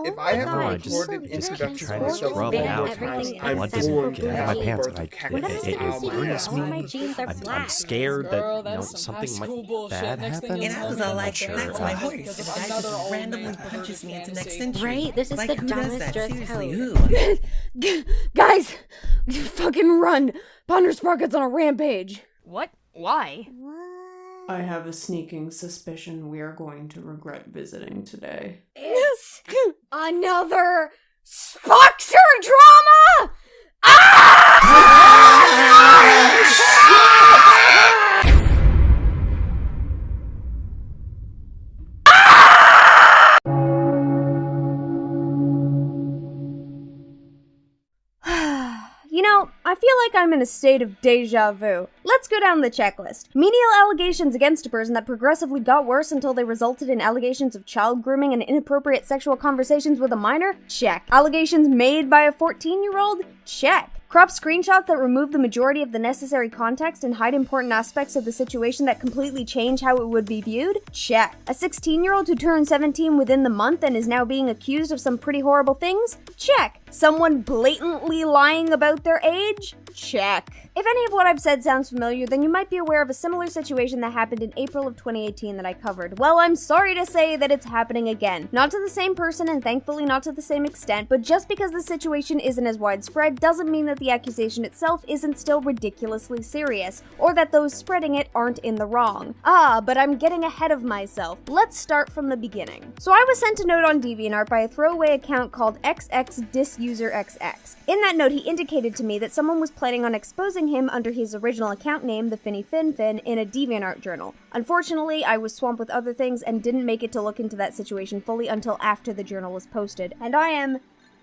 If I have a God, recorded just keep introduction trying to to myself scrub one it more out. time, My I'm blood doesn't going get to out of have my a pants. birth It cactus it out my worries ass. me. My jeans are I'm black. scared that Girl, that's some high something school might bullshit. bad Next thing happen. you'll And I tell was me all that like, sure. that's my horse. because And of the guy another just old randomly man punches me into next fantasy. entry. Right? This is like, the who does dumbest that? dress Seriously, code. who? Guys, fucking run! Ponder Sprocket's on a rampage. What? Why? I have a sneaking suspicion we are going to regret visiting today. Another Spoxer drama! You know, I feel like I'm in a state of deja vu. Let's go down the checklist. Menial allegations against a person that progressively got worse until they resulted in allegations of child grooming and inappropriate sexual conversations with a minor? Check. Allegations made by a 14-year-old? Check. Crop screenshots that remove the majority of the necessary context and hide important aspects of the situation that completely change how it would be viewed? Check. A 16-year-old who turned 17 within the month and is now being accused of some pretty horrible things? Check. Someone blatantly lying about their age? Check. If any of what I've said sounds familiar, then you might be aware of a similar situation that happened in April of 2018 that I covered. Well, I'm sorry to say that it's happening again. Not to the same person and thankfully not to the same extent, but just because the situation isn't as widespread doesn't mean that the accusation itself isn't still ridiculously serious, or that those spreading it aren't in the wrong. But I'm getting ahead of myself. Let's start from the beginning. So I was sent a note on DeviantArt by a throwaway account called XXDisUserXX. In that note, he indicated to me that someone was planning on exposing him under his original account name, the Finny Fin Fin, in a DeviantArt journal. Unfortunately, I was swamped with other things and didn't make it to look into that situation fully until after the journal was posted, and I am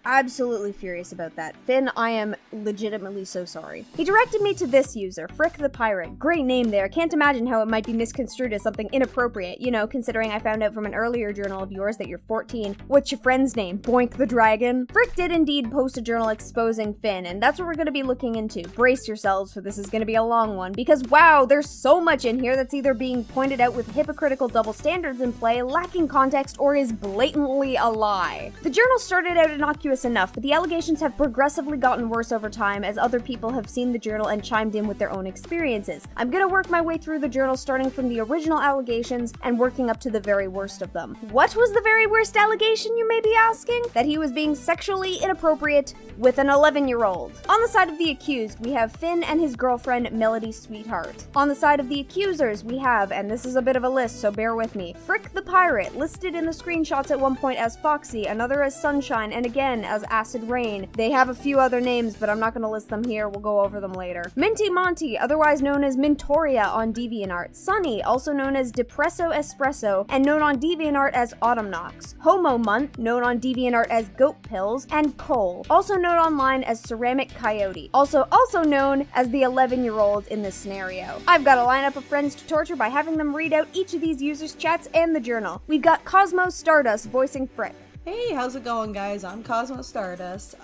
absolutely furious about that. Finn, I am legitimately so sorry. He directed me to this user, Frick the Pirate. Great name there. Can't imagine how it might be misconstrued as something inappropriate, you know, considering I found out from an earlier journal of yours that you're 14. What's your friend's name? Boink the Dragon? Frick did indeed post a journal exposing Finn, and that's what we're going to be looking into. Brace yourselves, for this is going to be a long one, because wow, there's so much in here that's either being pointed out with hypocritical double standards in play, lacking context, or is blatantly a lie. The journal started out innocuous enough, but the allegations have progressively gotten worse over time as other people have seen the journal and chimed in with their own experiences. I'm gonna work my way through the journal starting from the original allegations and working up to the very worst of them. What was the very worst allegation, you may be asking? That he was being sexually inappropriate with an 11-year-old. On the side of the accused, we have Finn and his girlfriend, Melody Sweetheart. On the side of the accusers, we have, and this is a bit of a list, so bear with me, Frick the Pirate, listed in the screenshots at one point as Foxy, another as Sunshine, and again as Acid Rain. They have a few other names, but I'm not going to list them here. We'll go over them later. Minty Monty, otherwise known as Mintoria on DeviantArt. Sunny, also known as Depresso Espresso, and known on DeviantArt as Autumn Knox. Homo Month, known on DeviantArt as Goat Pills, and Cole, also known online as Ceramic Coyote. Also known as the 11-year-old in this scenario. I've got a lineup of friends to torture by having them read out each of these users' chats and the journal. We've got Cosmo Stardust voicing Frick. Hey, how's it going, guys? I'm Cosmo Stardust.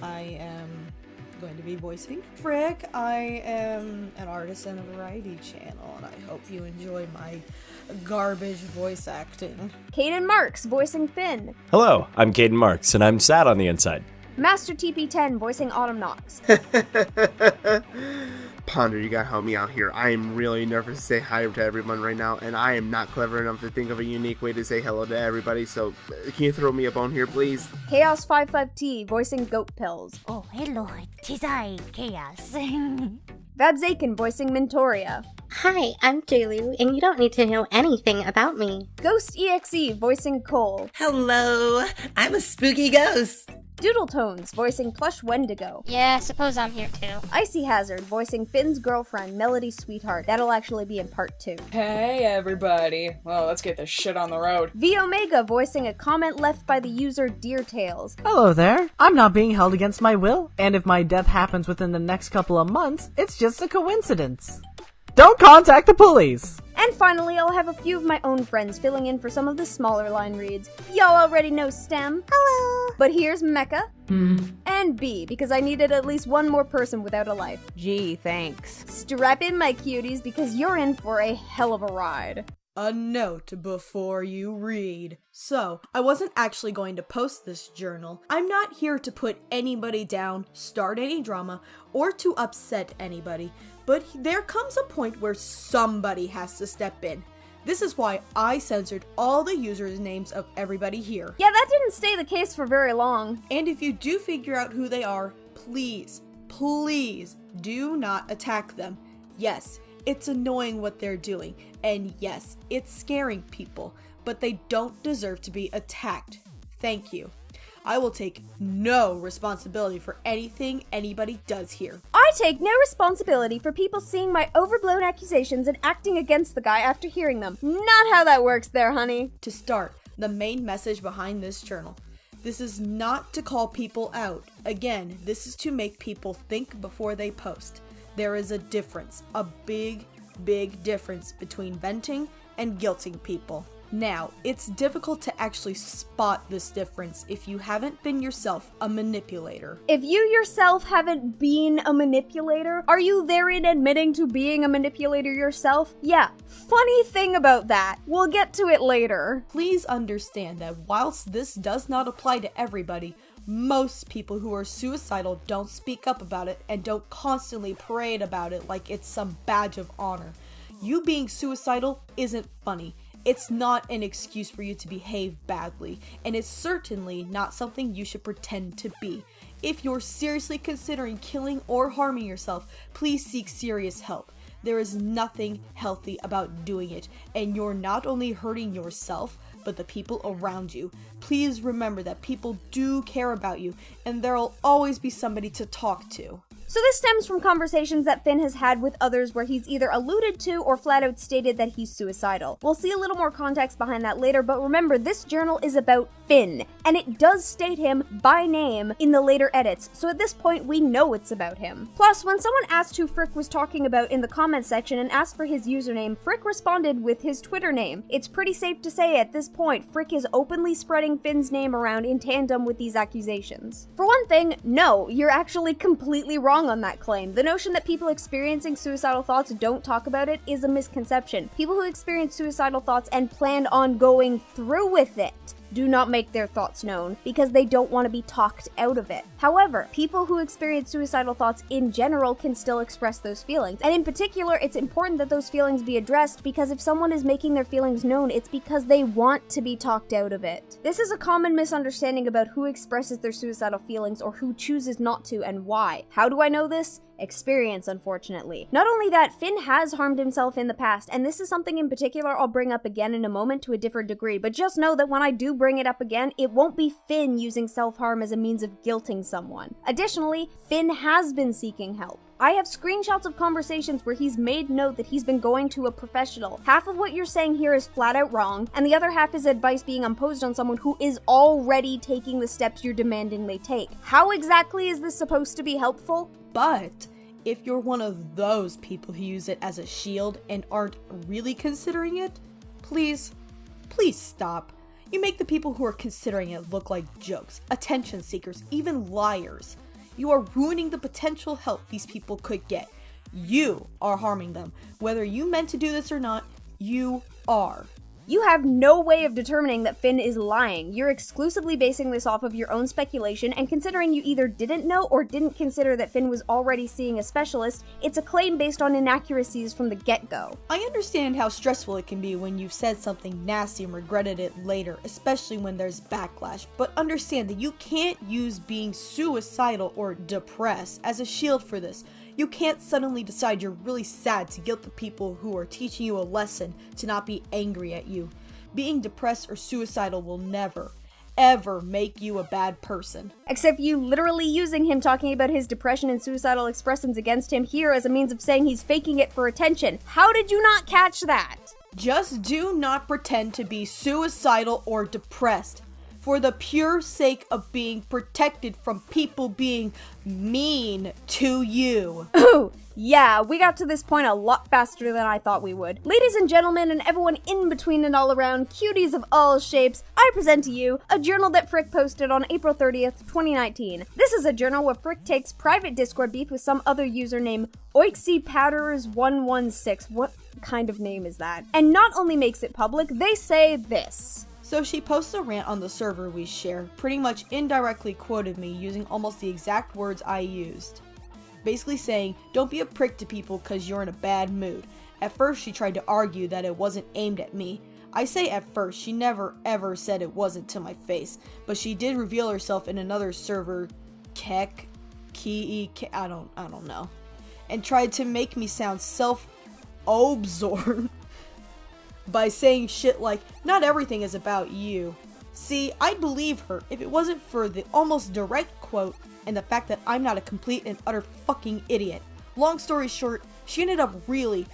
I am going to be voicing Frick. I am an artist in a variety channel, and I hope you enjoy my garbage voice acting. Caden Marks voicing Finn. Hello, I'm Caden Marks, and I'm sad on the inside. Master TP10 voicing Autumn Knox. Ponder, you gotta help me out here. I am really nervous to say hi to everyone right now, and I am not clever enough to think of a unique way to say hello to everybody, so can you throw me a bone here, please? Chaos55T voicing Goat Pills. Oh, hello, tis I, Chaos. Vabzakin voicing Mintoria. Hi, I'm Jaylu, and you don't need to know anything about me. Ghost EXE voicing Cole. Hello, I'm a spooky ghost. Doodle Tones voicing Plush Wendigo. Yeah, suppose I'm here too. Icy Hazard voicing Finn's girlfriend, Melody Sweetheart. That'll actually be in part 2. Hey, everybody. Well, let's get this shit on the road. V Omega voicing a comment left by the user Deertails. Hello there. I'm not being held against my will, and if my death happens within the next couple of months, it's just a coincidence. Don't contact the police! And finally, I'll have a few of my own friends filling in for some of the smaller line reads. Y'all already know STEM. Hello. But here's Mecha. And B, because I needed at least one more person without a life. Gee, thanks. Strap in, my cuties, because you're in for a hell of a ride. a note before you read. So, I wasn't actually going to post this journal. I'm not here to put anybody down, start any drama, or to upset anybody, but there comes a point where somebody has to step in. This is why I censored all the users' names of everybody here. Yeah, that didn't stay the case for very long. And if you do figure out who they are, please do not attack them. Yes, it's annoying what they're doing, and yes, it's scaring people, but they don't deserve to be attacked. Thank you. I will take no responsibility for anything anybody does here. I take no responsibility for people seeing my overblown accusations and acting against the guy after hearing them. Not how that works there, honey. To start, the main message behind this journal. This is not to call people out. Again, this is to make people think before they post. There is a difference, a big difference between venting and guilting people. Now, it's difficult to actually spot this difference if you haven't been yourself a manipulator. If you yourself haven't been a manipulator, are you therein admitting to being a manipulator yourself? Yeah, funny thing about that. We'll get to it later. Please understand that whilst this does not apply to everybody, most people who are suicidal don't speak up about it and don't constantly parade about it like it's some badge of honor. You being suicidal isn't funny. It's not an excuse for you to behave badly, and it's certainly not something you should pretend to be. If you're seriously considering killing or harming yourself, please seek serious help. There is nothing healthy about doing it, and you're not only hurting yourself, but the people around you. Please remember that people do care about you, and there'll always be somebody to talk to. So this stems from conversations that Finn has had with others where he's either alluded to or flat out stated that he's suicidal. We'll see a little more context behind that later, but remember, this journal is about Finn, and it does state him by name in the later edits, so at this point we know it's about him. Plus, when someone asked who Frick was talking about in the comments section and asked for his username, Frick responded with his Twitter name. It's pretty safe to say at this point, Frick is openly spreading Finn's name around in tandem with these accusations. For one thing, no, you're actually completely wrong on that claim. The notion that people experiencing suicidal thoughts don't talk about it is a misconception. People who experience suicidal thoughts and plan on going through with it do not make their thoughts known because they don't want to be talked out of it. However, people who experience suicidal thoughts in general can still express those feelings. And in particular, it's important that those feelings be addressed because if someone is making their feelings known, it's because they want to be talked out of it. This is a common misunderstanding about who expresses their suicidal feelings or who chooses not to and why. How do I know this? Experience, unfortunately. Not only that, Finn has harmed himself in the past, and this is something in particular I'll bring up again in a moment to a different degree, but just know that when I do bring it up again, it won't be Finn using self-harm as a means of guilting someone. Additionally, Finn has been seeking help. I have screenshots of conversations where he's made note that he's been going to a professional. Half of what you're saying here is flat out wrong, and the other half is advice being imposed on someone who is already taking the steps you're demanding they take. How exactly is this supposed to be helpful? But if you're one of those people who use it as a shield and aren't really considering it, please stop. You make the people who are considering it look like jokes, attention seekers, even liars. You are ruining the potential help these people could get. You are harming them. Whether you meant to do this or not, you are. You have no way of determining that Finn is lying. You're exclusively basing this off of your own speculation, and considering you either didn't know or didn't consider that Finn was already seeing a specialist, it's a claim based on inaccuracies from the get-go. I understand how stressful it can be when you've said something nasty and regretted it later, especially when there's backlash, but understand that you can't use being suicidal or depressed as a shield for this. You can't suddenly decide you're really sad to guilt the people who are teaching you a lesson to not be angry at you. Being depressed or suicidal will never, ever make you a bad person. Except you literally using him talking about his depression and suicidal expressions against him here as a means of saying he's faking it for attention. How did you not catch that? Just do not pretend to be suicidal or depressed. for the pure sake of being protected from people being mean to you. Ooh, yeah, we got to this point a lot faster than I thought we would. Ladies and gentlemen, and everyone in between and all around, cuties of all shapes, I present to you a journal that Frick posted on April 30th, 2019. This is a journal where Frick takes private Discord beef with some other user named OixiePowders116. What kind of name is that? And not only makes it public, they say this. So she posts a rant on the server we share, pretty much indirectly quoted me using almost the exact words I used. Basically saying, don't be a prick to people cause you're in a bad mood. At first she tried to argue that it wasn't aimed at me. I say at first, she never ever said it wasn't to my face, but she did reveal herself in another server, I don't know, and tried to make me sound self-absorbed by saying shit like, not everything is about you. See, I'd believe her if it wasn't for the almost direct quote and the fact that I'm not a complete and utter fucking idiot. Long story short, she ended up really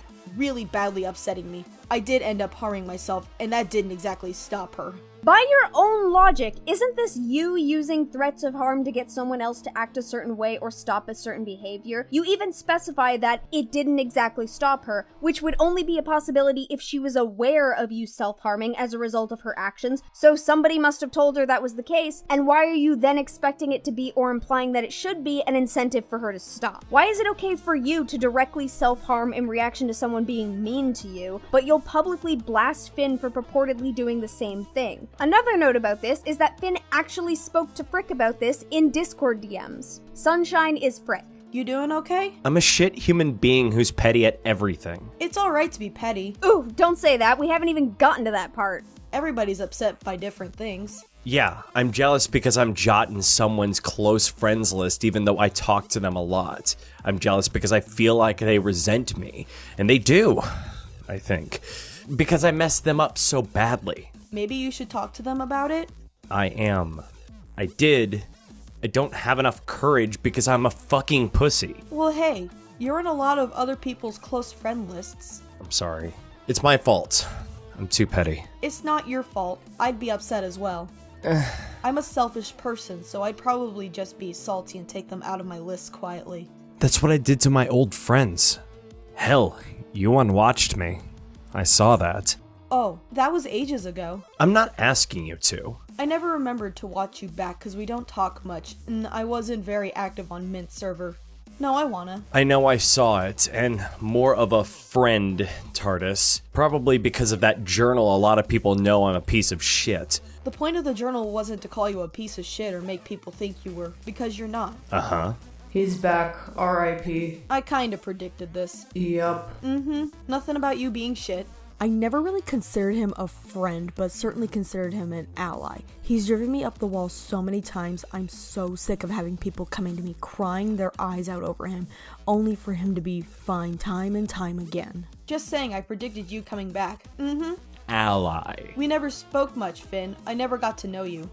badly upsetting me. I did end up harming myself, and that didn't exactly stop her. By your own logic, isn't this you using threats of harm to get someone else to act a certain way or stop a certain behavior? You even specify that it didn't exactly stop her, which would only be a possibility if she was aware of you self-harming as a result of her actions, so somebody must have told her that was the case, and why are you then expecting it to be or implying that it should be an incentive for her to stop? Why is it okay for you to directly self-harm in reaction to someone being mean to you, but you'll publicly blast Finn for purportedly doing the same thing? Another note about this is that Finn actually spoke to Frick about this in Discord DMs. Sunshine is Frick. You doing okay? I'm a shit human being who's petty at everything. It's alright to be petty. Ooh, don't say that. We haven't even gotten to that part. Everybody's upset by different things. Yeah, I'm jealous because I'm jotting someone's close friends list even though I talk to them a lot. I'm jealous because I feel like they resent me. And they do, I think. Because I messed them up so badly. Maybe you should talk to them about it? I am. I did. I don't have enough courage because I'm a fucking pussy. Well, hey, you're in a lot of other people's close friend lists. I'm sorry. It's my fault. I'm too petty. It's not your fault. I'd be upset as well. I'm a selfish person, so I'd probably just be salty and take them out of my list quietly. That's what I did to my old friends. Hell, you unwatched me. I saw that. Oh, that was ages ago. I'm not asking you to. I never remembered to watch you back because we don't talk much, and I wasn't very active on Mint server. No, I wanna. I know I saw it, and more of a friend, TARDIS. Probably because of that journal a lot of people know I'm a piece of shit. The point of the journal wasn't to call you a piece of shit or make people think you were, because you're not. Uh-huh. He's back, R.I.P. I kinda predicted this. Yup. Nothing about you being shit. I never really considered him a friend, but certainly considered him an ally. He's driven me up the wall so many times, I'm so sick of having people coming to me crying their eyes out over him, only for him to be fine time and time again. Just saying, I predicted you coming back. Ally. We never spoke much, Finn. I never got to know you.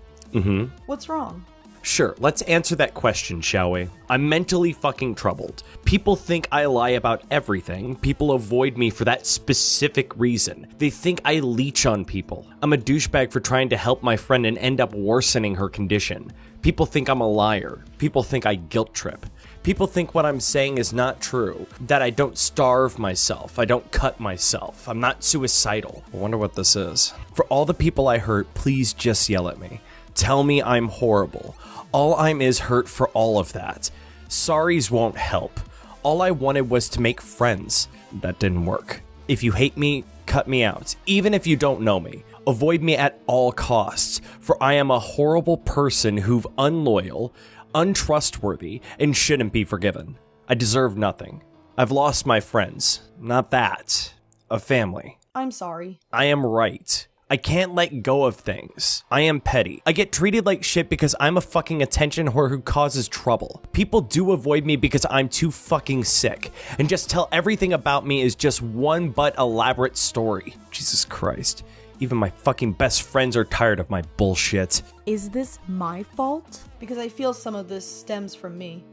What's wrong? Sure, let's answer that question, shall we? I'm mentally fucking troubled. People think I lie about everything. People avoid me for that specific reason. They think I leech on people. I'm a douchebag for trying to help my friend and end up worsening her condition. People think I'm a liar. People think I guilt trip. People think what I'm saying is not true. That I don't starve myself. I don't cut myself. I'm not suicidal. I wonder what this is. For all the people I hurt, please just yell at me. Tell me I'm horrible. All I'm is hurt for all of that. Sorries won't help. All I wanted was to make friends. That didn't work. If you hate me, cut me out. Even if you don't know me. Avoid me at all costs. For I am a horrible person who's unloyal, untrustworthy, and shouldn't be forgiven. I deserve nothing. I've lost my friends. Not that. A family. I'm sorry. I am right. I can't let go of things. I am petty. I get treated like shit because I'm a fucking attention whore who causes trouble. People do avoid me because I'm too fucking sick and just tell everything about me is just one but elaborate story. Jesus Christ. Even my fucking best friends are tired of my bullshit. Is this my fault? Because I feel some of this stems from me.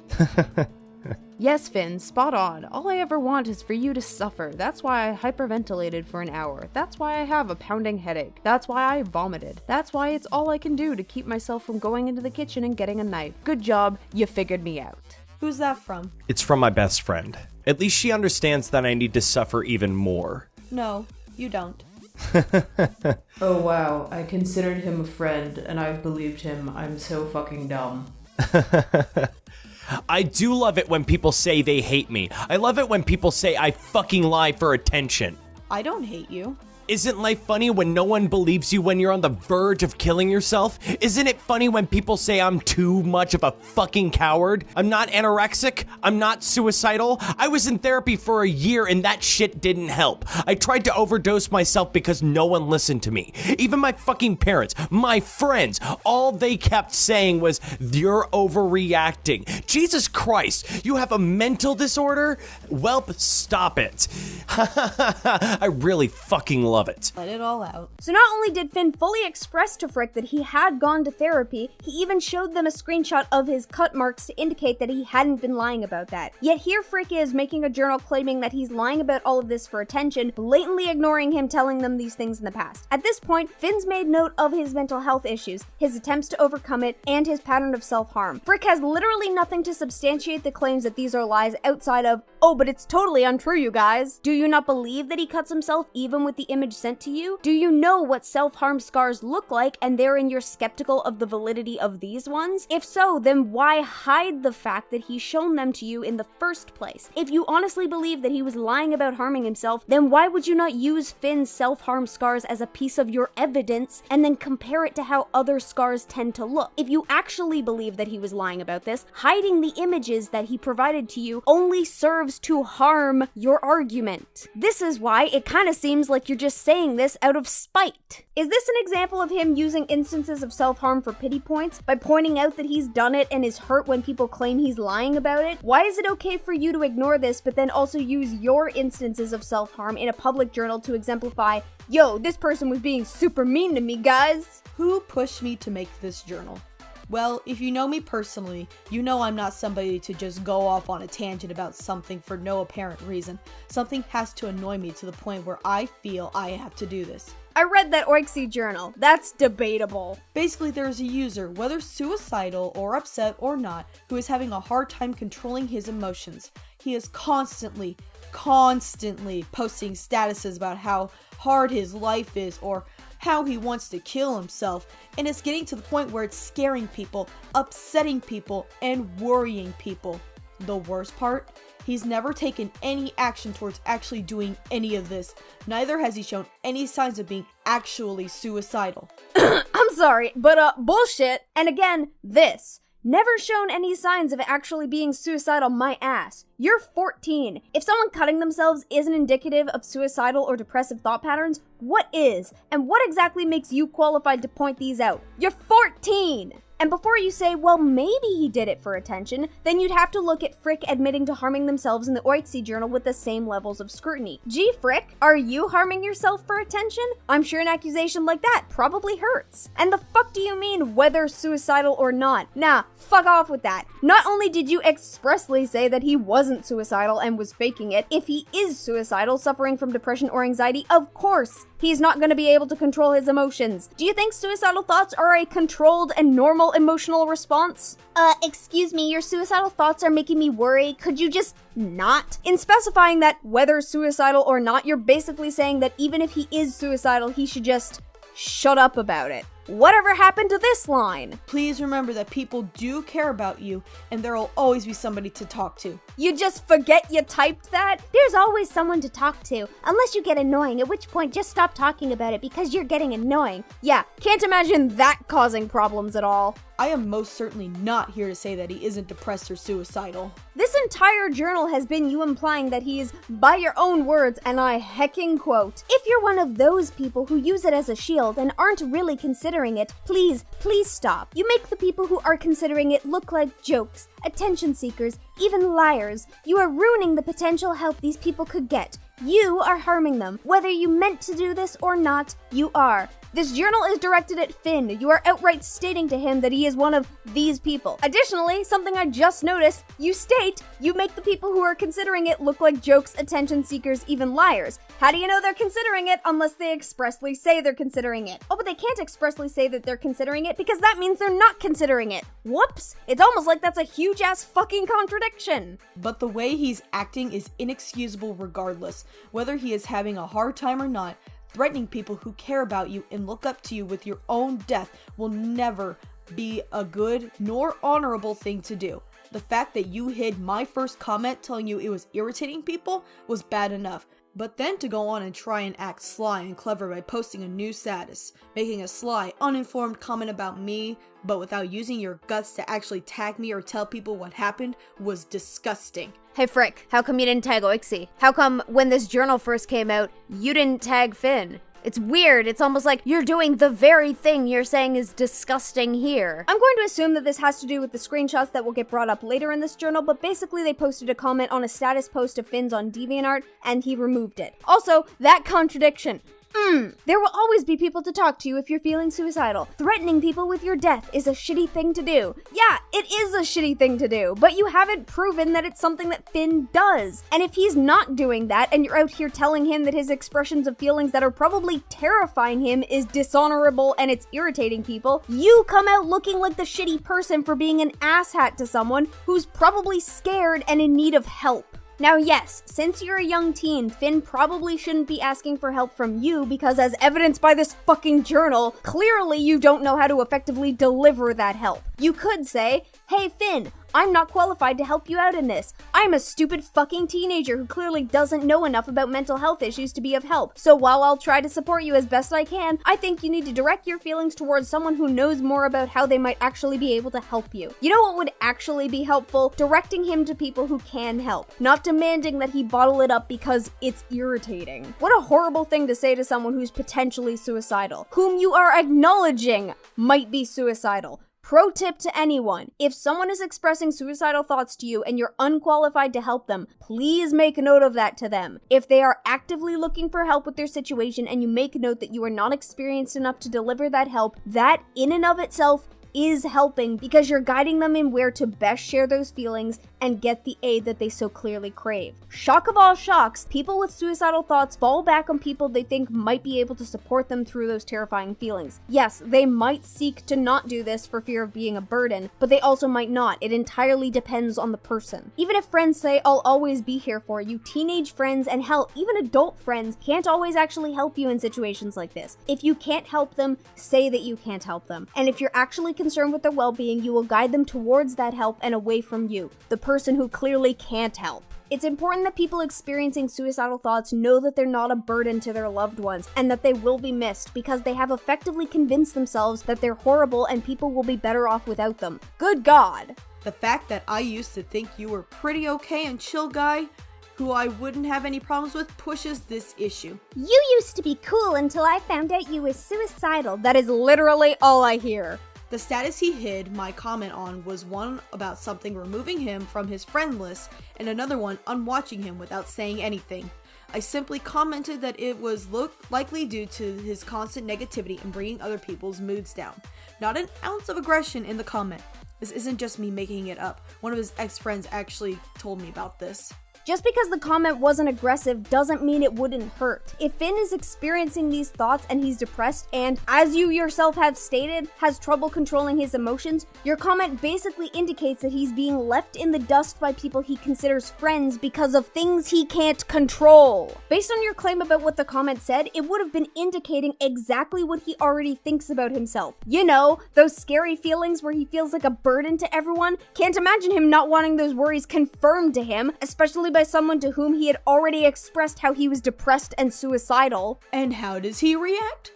Yes, Finn, spot on. All I ever want is for you to suffer. That's why I hyperventilated for an hour. That's why I have a pounding headache. That's why I vomited. That's why it's all I can do to keep myself from going into the kitchen and getting a knife. Good job, you figured me out. Who's that from? It's from my best friend. At least she understands that I need to suffer even more. No, you don't. Oh wow, I considered him a friend, and I've believed him. I'm so fucking dumb. I do love it when people say they hate me. I love it when people say I fucking lie for attention. I don't hate you. Isn't life funny when no one believes you when you're on the verge of killing yourself? Isn't it funny when people say I'm too much of a fucking coward? I'm not anorexic. I'm not suicidal. I was in therapy for a year and that shit didn't help. I tried to overdose myself because no one listened to me. Even my fucking parents, my friends, all they kept saying was, you're overreacting. Jesus Christ, you have a mental disorder? Welp, stop it. I really fucking love it. Let it all out. So not only did Finn fully express to Frick that he had gone to therapy, he even showed them a screenshot of his cut marks to indicate that he hadn't been lying about that. Yet here Frick is making a journal claiming that he's lying about all of this for attention, blatantly ignoring him telling them these things in the past. At this point, Finn's made note of his mental health issues, his attempts to overcome it, and his pattern of self-harm. Frick has literally nothing to substantiate the claims that these are lies outside of, oh, but it's totally untrue, you guys. Do you not believe that he cuts himself even with the image sent to you? Do you know what self-harm scars look like, and therein you're skeptical of the validity of these ones? If so, then why hide the fact that he's shown them to you in the first place? If you honestly believe that he was lying about harming himself, then why would you not use Finn's self-harm scars as a piece of your evidence and then compare it to how other scars tend to look? If you actually believe that he was lying about this, hiding the images that he provided to you only serves to harm your argument. This is why it kind of seems like you're just saying this out of spite. Is this an example of him using instances of self-harm for pity points by pointing out that he's done it and is hurt when people claim he's lying about it? Why is it okay for you to ignore this but then also use your instances of self-harm in a public journal to exemplify, yo, this person was being super mean to me, guys? Who pushed me to make this journal? Well, if you know me personally, you know I'm not somebody to just go off on a tangent about something for no apparent reason. Something has to annoy me to the point where I feel I have to do this. I read that Oixy journal. That's debatable. Basically, there's a user, whether suicidal or upset or not, who is having a hard time controlling his emotions. He is constantly posting statuses about how hard his life is or how he wants to kill himself, and it's getting to the point where it's scaring people, upsetting people, and worrying people. The worst part? He's never taken any action towards actually doing any of this. Neither has he shown any signs of being actually suicidal. I'm sorry, but bullshit. And again, this. Never shown any signs of actually being suicidal, my ass. You're 14. If someone cutting themselves isn't indicative of suicidal or depressive thought patterns, what is? And what exactly makes you qualified to point these out? You're 14! And before you say, well, maybe he did it for attention, then you'd have to look at Frick admitting to harming themselves in the Oitsy journal with the same levels of scrutiny. Gee, Frick, are you harming yourself for attention? I'm sure an accusation like that probably hurts. And the fuck do you mean whether suicidal or not? Nah, fuck off with that. Not only did you expressly say that he wasn't suicidal and was faking it, if he is suicidal, suffering from depression or anxiety, of course, he's not going to be able to control his emotions. Do you think suicidal thoughts are a controlled and normal emotional response? Excuse me, your suicidal thoughts are making me worry. Could you just not? In specifying that whether suicidal or not, you're basically saying that even if he is suicidal, he should just shut up about it. Whatever happened to this line? Please remember that people do care about you, and there will always be somebody to talk to. You just forget you typed that? There's always someone to talk to, unless you get annoying, at which point just stop talking about it because you're getting annoying. Yeah, can't imagine that causing problems at all. I am most certainly not here to say that he isn't depressed or suicidal. This entire journal has been you implying that he is, by your own words, and I hecking quote, if you're one of those people who use it as a shield and aren't really considering it, please stop. You make the people who are considering it look like jokes, attention seekers, even liars. You are ruining the potential help these people could get. You are harming them. Whether you meant to do this or not, you are. This journal is directed at Finn. You are outright stating to him that he is one of these people. Additionally, something I just noticed, you state you make the people who are considering it look like jokes, attention seekers, even liars. How do you know they're considering it unless they expressly say they're considering it? Oh, but they can't expressly say that they're considering it because that means they're not considering it. Whoops! It's almost like that's a huge-ass fucking contradiction. But the way he's acting is inexcusable regardless. Whether he is having a hard time or not, threatening people who care about you and look up to you with your own death will never be a good nor honorable thing to do. The fact that you hid my first comment telling you it was irritating people was bad enough. But then to go on and try and act sly and clever by posting a new status, making a sly, uninformed comment about me, but without using your guts to actually tag me or tell people what happened was disgusting. Hey Frick, how come you didn't tag Oixie? How come when this journal first came out, you didn't tag Finn? It's weird. It's almost like you're doing the very thing you're saying is disgusting here. I'm going to assume that this has to do with the screenshots that will get brought up later in this journal, but basically they posted a comment on a status post of Finn's on DeviantArt, and he removed it. Also, that contradiction. There will always be people to talk to you if you're feeling suicidal. Threatening people with your death is a shitty thing to do. Yeah, it is a shitty thing to do, but you haven't proven that it's something that Finn does. And if he's not doing that, and you're out here telling him that his expressions of feelings that are probably terrifying him is dishonorable and it's irritating people, you come out looking like the shitty person for being an asshat to someone who's probably scared and in need of help. Now yes, since you're a young teen, Finn probably shouldn't be asking for help from you because as evidenced by this fucking journal, clearly you don't know how to effectively deliver that help. You could say, hey Finn, I'm not qualified to help you out in this. I'm a stupid fucking teenager who clearly doesn't know enough about mental health issues to be of help. So while I'll try to support you as best I can, I think you need to direct your feelings towards someone who knows more about how they might actually be able to help you. You know what would actually be helpful? Directing him to people who can help, not demanding that he bottle it up because it's irritating. What a horrible thing to say to someone who's potentially suicidal, whom you are acknowledging might be suicidal. Pro tip to anyone, if someone is expressing suicidal thoughts to you and you're unqualified to help them, please make note of that to them. If they are actively looking for help with their situation and you make note that you are not experienced enough to deliver that help, that in and of itself is helping because you're guiding them in where to best share those feelings and get the aid that they so clearly crave. Shock of all shocks, people with suicidal thoughts fall back on people they think might be able to support them through those terrifying feelings. Yes, they might seek to not do this for fear of being a burden, but they also might not. It entirely depends on the person. Even if friends say, I'll always be here for you, teenage friends and hell, even adult friends can't always actually help you in situations like this. If you can't help them, say that you can't help them. And if you're actually concerned with their well-being, you will guide them towards that help and away from you, the person who clearly can't help. It's important that people experiencing suicidal thoughts know that they're not a burden to their loved ones and that they will be missed because they have effectively convinced themselves that they're horrible and people will be better off without them. Good God! The fact that I used to think you were pretty okay and chill guy, who I wouldn't have any problems with, pushes this issue. You used to be cool until I found out you were suicidal. That is literally all I hear. The status he hid my comment on was one about something removing him from his friend list and another one unwatching him without saying anything. I simply commented that it was likely due to his constant negativity and bringing other people's moods down. Not an ounce of aggression in the comment. This isn't just me making it up. One of his ex-friends actually told me about this. Just because the comment wasn't aggressive doesn't mean it wouldn't hurt. If Finn is experiencing these thoughts and he's depressed and, as you yourself have stated, has trouble controlling his emotions, your comment basically indicates that he's being left in the dust by people he considers friends because of things he can't control. Based on your claim about what the comment said, it would have been indicating exactly what he already thinks about himself. You know, those scary feelings where he feels like a burden to everyone. Can't imagine him not wanting those worries confirmed to him, especially by someone to whom he had already expressed how he was depressed and suicidal. And how does he react?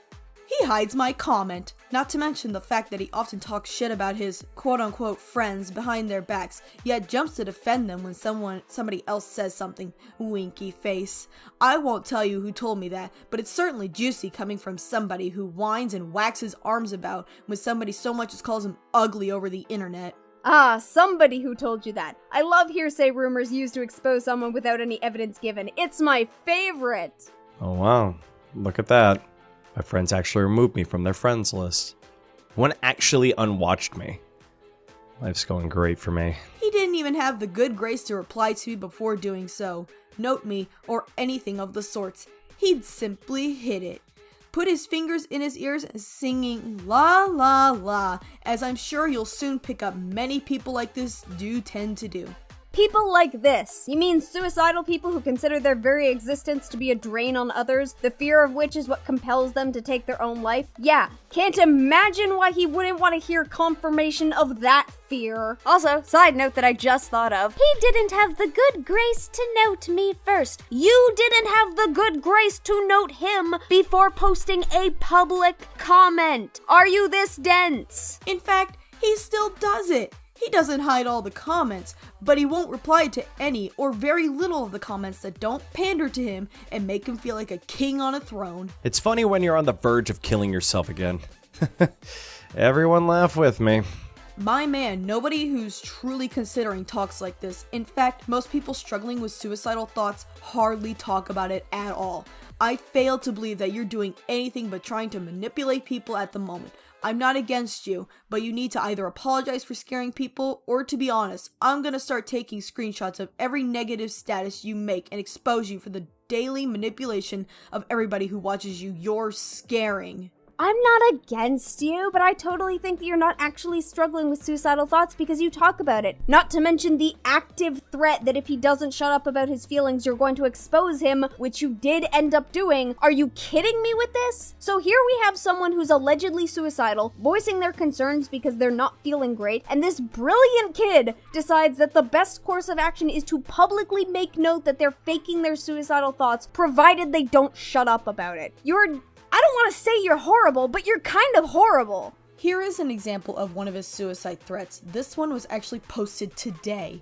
He hides my comment. Not to mention the fact that he often talks shit about his quote-unquote friends behind their backs, yet jumps to defend them when somebody else says something. Winky face. I won't tell you who told me that, but it's certainly juicy coming from somebody who whines and whacks his arms about when somebody so much as calls him ugly over the internet. Ah, somebody who told you that. I love hearsay rumors used to expose someone without any evidence given. It's my favorite! Oh wow, look at that. My friends actually removed me from their friends list. One actually unwatched me. Life's going great for me. He didn't even have the good grace to reply to me before doing so, note me, or anything of the sorts. He'd simply hit it. Put his fingers in his ears and singing la la la, as I'm sure you'll soon pick up many people like this do tend to do. People like this. You mean suicidal people who consider their very existence to be a drain on others, the fear of which is what compels them to take their own life? Yeah, can't imagine why he wouldn't want to hear confirmation of that fear. Also, side note that I just thought of. He didn't have the good grace to note me first. You didn't have the good grace to note him before posting a public comment. Are you this dense? In fact, he still does it. He doesn't hide all the comments, but he won't reply to any or very little of the comments that don't pander to him and make him feel like a king on a throne. It's funny when you're on the verge of killing yourself again. Everyone laugh with me. My man, nobody who's truly considering talks like this. In fact, most people struggling with suicidal thoughts hardly talk about it at all. I fail to believe that you're doing anything but trying to manipulate people at the moment. I'm not against you, but you need to either apologize for scaring people, or to be honest, I'm gonna start taking screenshots of every negative status you make and expose you for the daily manipulation of everybody who watches you. You're scaring. I'm not against you, but I totally think that you're not actually struggling with suicidal thoughts because you talk about it. Not to mention the active threat that if he doesn't shut up about his feelings, you're going to expose him, which you did end up doing. Are you kidding me with this? So here we have someone who's allegedly suicidal, voicing their concerns because they're not feeling great, and this brilliant kid decides that the best course of action is to publicly make note that they're faking their suicidal thoughts, provided they don't shut up about it. I don't want to say you're horrible, but you're kind of horrible. Here is an example of one of his suicide threats. This one was actually posted today.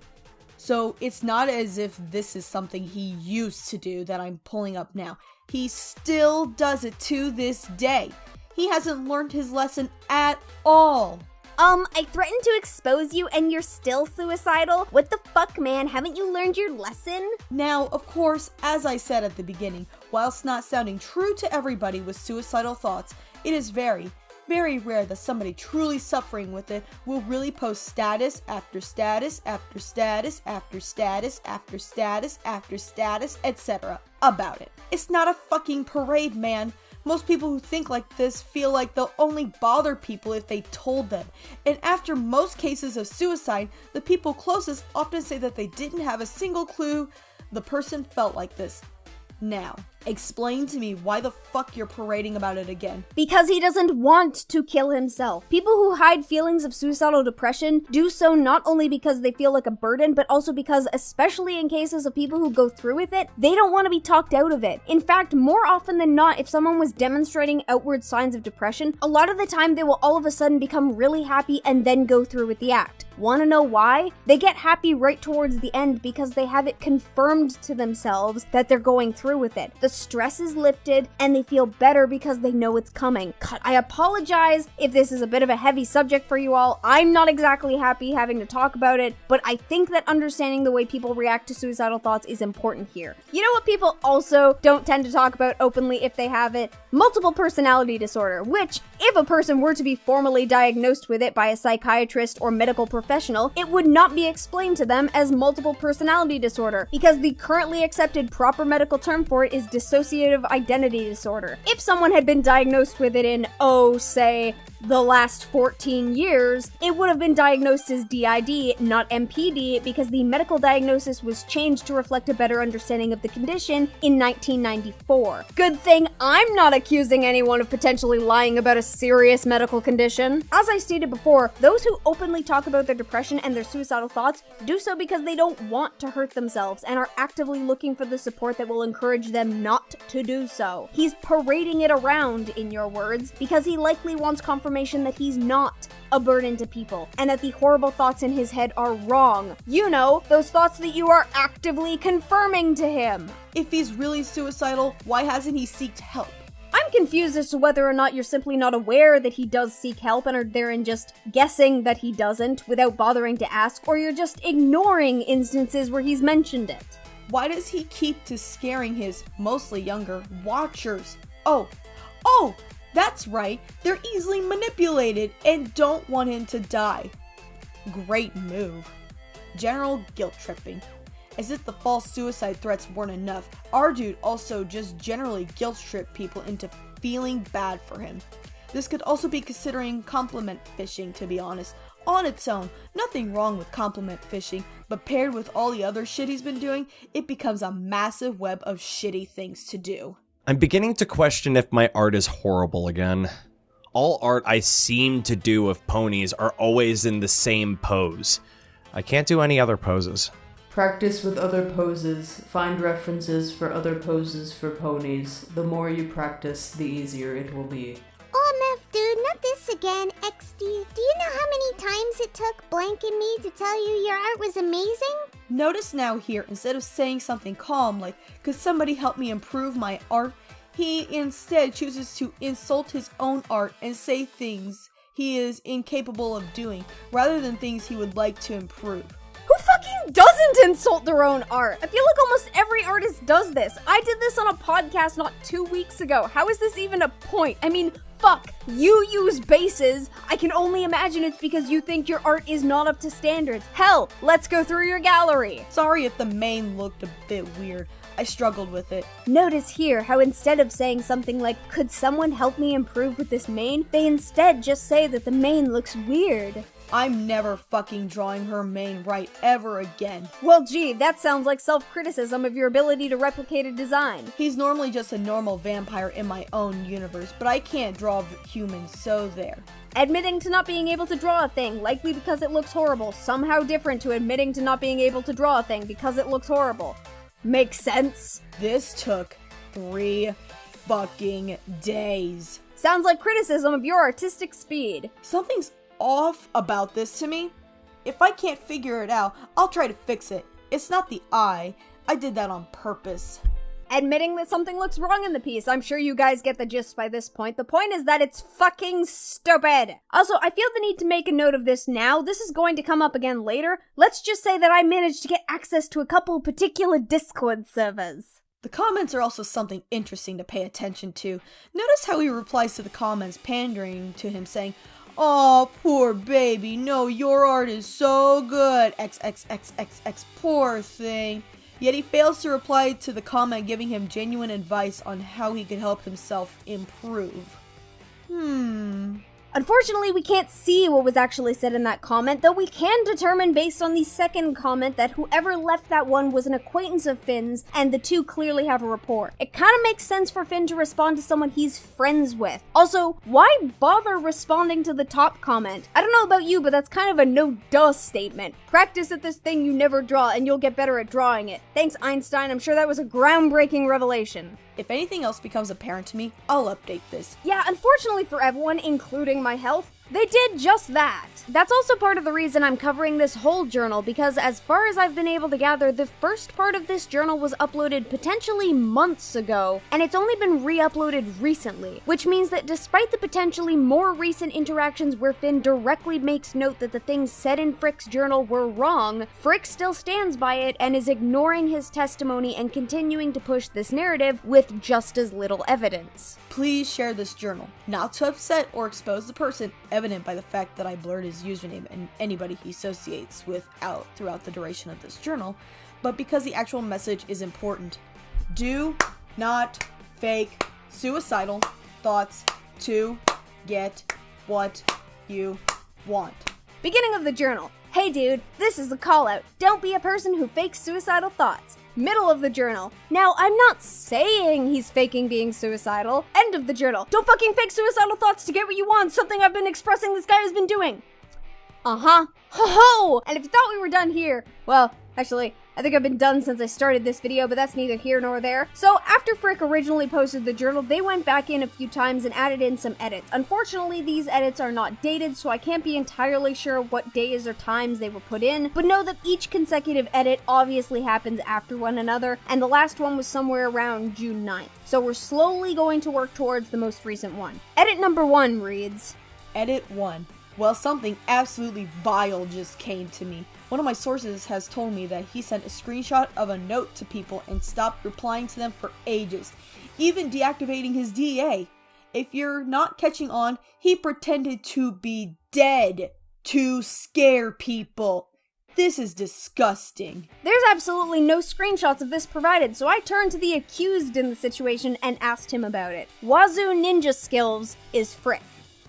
So it's not as if this is something he used to do that I'm pulling up now. He still does it to this day. He hasn't learned his lesson at all. I threatened to expose you and you're still suicidal? What the fuck, man? Haven't you learned your lesson? Now, of course, as I said at the beginning, whilst not sounding true to everybody with suicidal thoughts, it is very, very rare that somebody truly suffering with it will really post status after status after status after status after status after status, etc. about it. It's not a fucking parade, man. Most people who think like this feel like they'll only bother people if they told them. And after most cases of suicide, the people closest often say that they didn't have a single clue the person felt like this. Now, explain to me why the fuck you're parading about it again. Because he doesn't want to kill himself. People who hide feelings of suicidal depression do so not only because they feel like a burden, but also because, especially in cases of people who go through with it, they don't want to be talked out of it. In fact, more often than not, if someone was demonstrating outward signs of depression, a lot of the time they will all of a sudden become really happy and then go through with the act. Want to know why? They get happy right towards the end because they have it confirmed to themselves that they're going through with it. The stress is lifted and they feel better because they know it's coming. God, I apologize if this is a bit of a heavy subject for you all. I'm not exactly happy having to talk about it, but I think that understanding the way people react to suicidal thoughts is important here. You know what people also don't tend to talk about openly if they have it? Multiple personality disorder, which, if a person were to be formally diagnosed with it by a psychiatrist or medical professional, it would not be explained to them as multiple personality disorder, because the currently accepted proper medical term for it is dissociative identity disorder. If someone had been diagnosed with it in, say, the last 14 years, it would have been diagnosed as DID, not MPD, because the medical diagnosis was changed to reflect a better understanding of the condition in 1994. Good thing I'm not accusing anyone of potentially lying about a serious medical condition. As I stated before, those who openly talk about their depression and their suicidal thoughts do so because they don't want to hurt themselves and are actively looking for the support that will encourage them not to do so. He's parading it around, in your words, because he likely wants confirmation that he's not a burden to people, and that the horrible thoughts in his head are wrong. You know, those thoughts that you are actively confirming to him. If he's really suicidal, why hasn't he sought help? I'm confused as to whether or not you're simply not aware that he does seek help and are therein just guessing that he doesn't without bothering to ask, or you're just ignoring instances where he's mentioned it. Why does he keep to scaring his, mostly younger, watchers? Oh, that's right, they're easily manipulated and don't want him to die. Great move. General guilt tripping. As if the false suicide threats weren't enough, our dude also just generally guilt tripped people into feeling bad for him. This could also be considering compliment fishing, to be honest. On its own, nothing wrong with compliment fishing, but paired with all the other shit he's been doing, it becomes a massive web of shitty things to do. I'm beginning to question if my art is horrible again. All art I seem to do of ponies are always in the same pose. I can't do any other poses. Practice with other poses. Find references for other poses for ponies. The more you practice, the easier it will be. Oh, Meth, dude, not this again, XD. Do you know how many times it took Blank and me to tell you your art was amazing? Notice now here, instead of saying something calm like, could somebody help me improve my art, he instead chooses to insult his own art and say things he is incapable of doing, rather than things he would like to improve. Who fucking doesn't insult their own art? I feel like almost every artist does this. I did this on a podcast not 2 weeks ago. How is this even a point? I mean, fuck, you use bases. I can only imagine it's because you think your art is not up to standards. Hell, let's go through your gallery. Sorry if the main looked a bit weird. I struggled with it. Notice here how instead of saying something like, could someone help me improve with this mane, they instead just say that the mane looks weird. I'm never fucking drawing her mane right ever again. Well, gee, that sounds like self-criticism of your ability to replicate a design. He's normally just a normal vampire in my own universe, but I can't draw humans, so there. Admitting to not being able to draw a thing, likely because it looks horrible, somehow different to admitting to not being able to draw a thing because it looks horrible. Makes sense? This took 3 fucking days. Sounds like criticism of your artistic speed. Something's off about this to me. If I can't figure it out, I'll try to fix it. It's not the eye. I did that on purpose. Admitting that something looks wrong in the piece. I'm sure you guys get the gist by this point. The point is that it's fucking stupid. Also, I feel the need to make a note of this now. This is going to come up again later. Let's just say that I managed to get access to a couple particular Discord servers. The comments are also something interesting to pay attention to. Notice how he replies to the comments pandering to him saying, "Oh, poor baby, no, your art is so good, XXXXX, poor thing." Yet he fails to reply to the comment giving him genuine advice on how he could help himself improve. Unfortunately, we can't see what was actually said in that comment, though we can determine based on the second comment that whoever left that one was an acquaintance of Finn's, and the two clearly have a rapport. It kinda makes sense for Finn to respond to someone he's friends with. Also, why bother responding to the top comment? I don't know about you, but that's kind of a no-duh statement. Practice at this thing you never draw, and you'll get better at drawing it. Thanks, Einstein. I'm sure that was a groundbreaking revelation. If anything else becomes apparent to me, I'll update this. Yeah, unfortunately for everyone, including my health, they did just that. That's also part of the reason I'm covering this whole journal, because as far as I've been able to gather, the first part of this journal was uploaded potentially months ago, and it's only been re-uploaded recently, which means that despite the potentially more recent interactions where Finn directly makes note that the things said in Frick's journal were wrong, Frick still stands by it and is ignoring his testimony and continuing to push this narrative with just as little evidence. Please share this journal, not to upset or expose the person, evident by the fact that I blurred his username and anybody he associates with out throughout the duration of this journal, but because the actual message is important. Do not fake suicidal thoughts to get what you want. Beginning of the journal. Hey dude, this is a call out. Don't be a person who fakes suicidal thoughts. Middle of the journal. Now, I'm not saying he's faking being suicidal. End of the journal. Don't fucking fake suicidal thoughts to get what you want. Something I've been expressing this guy has been doing. Ho ho! And if you thought we were done here, well, actually, I think I've been done since I started this video, but that's neither here nor there. So after Frick originally posted the journal, they went back in a few times and added in some edits. Unfortunately, these edits are not dated, so I can't be entirely sure what days or times they were put in, but know that each consecutive edit obviously happens after one another, and the last one was somewhere around June 9th. So we're slowly going to work towards the most recent one. Edit number 1 reads, Edit 1. Well, something absolutely vile just came to me. One of my sources has told me that he sent a screenshot of a note to people and stopped replying to them for ages, even deactivating his DA. If you're not catching on, he pretended to be dead to scare people. This is disgusting. There's absolutely no screenshots of this provided, so I turned to the accused in the situation and asked him about it. Wazoo Ninja Skills is Frick.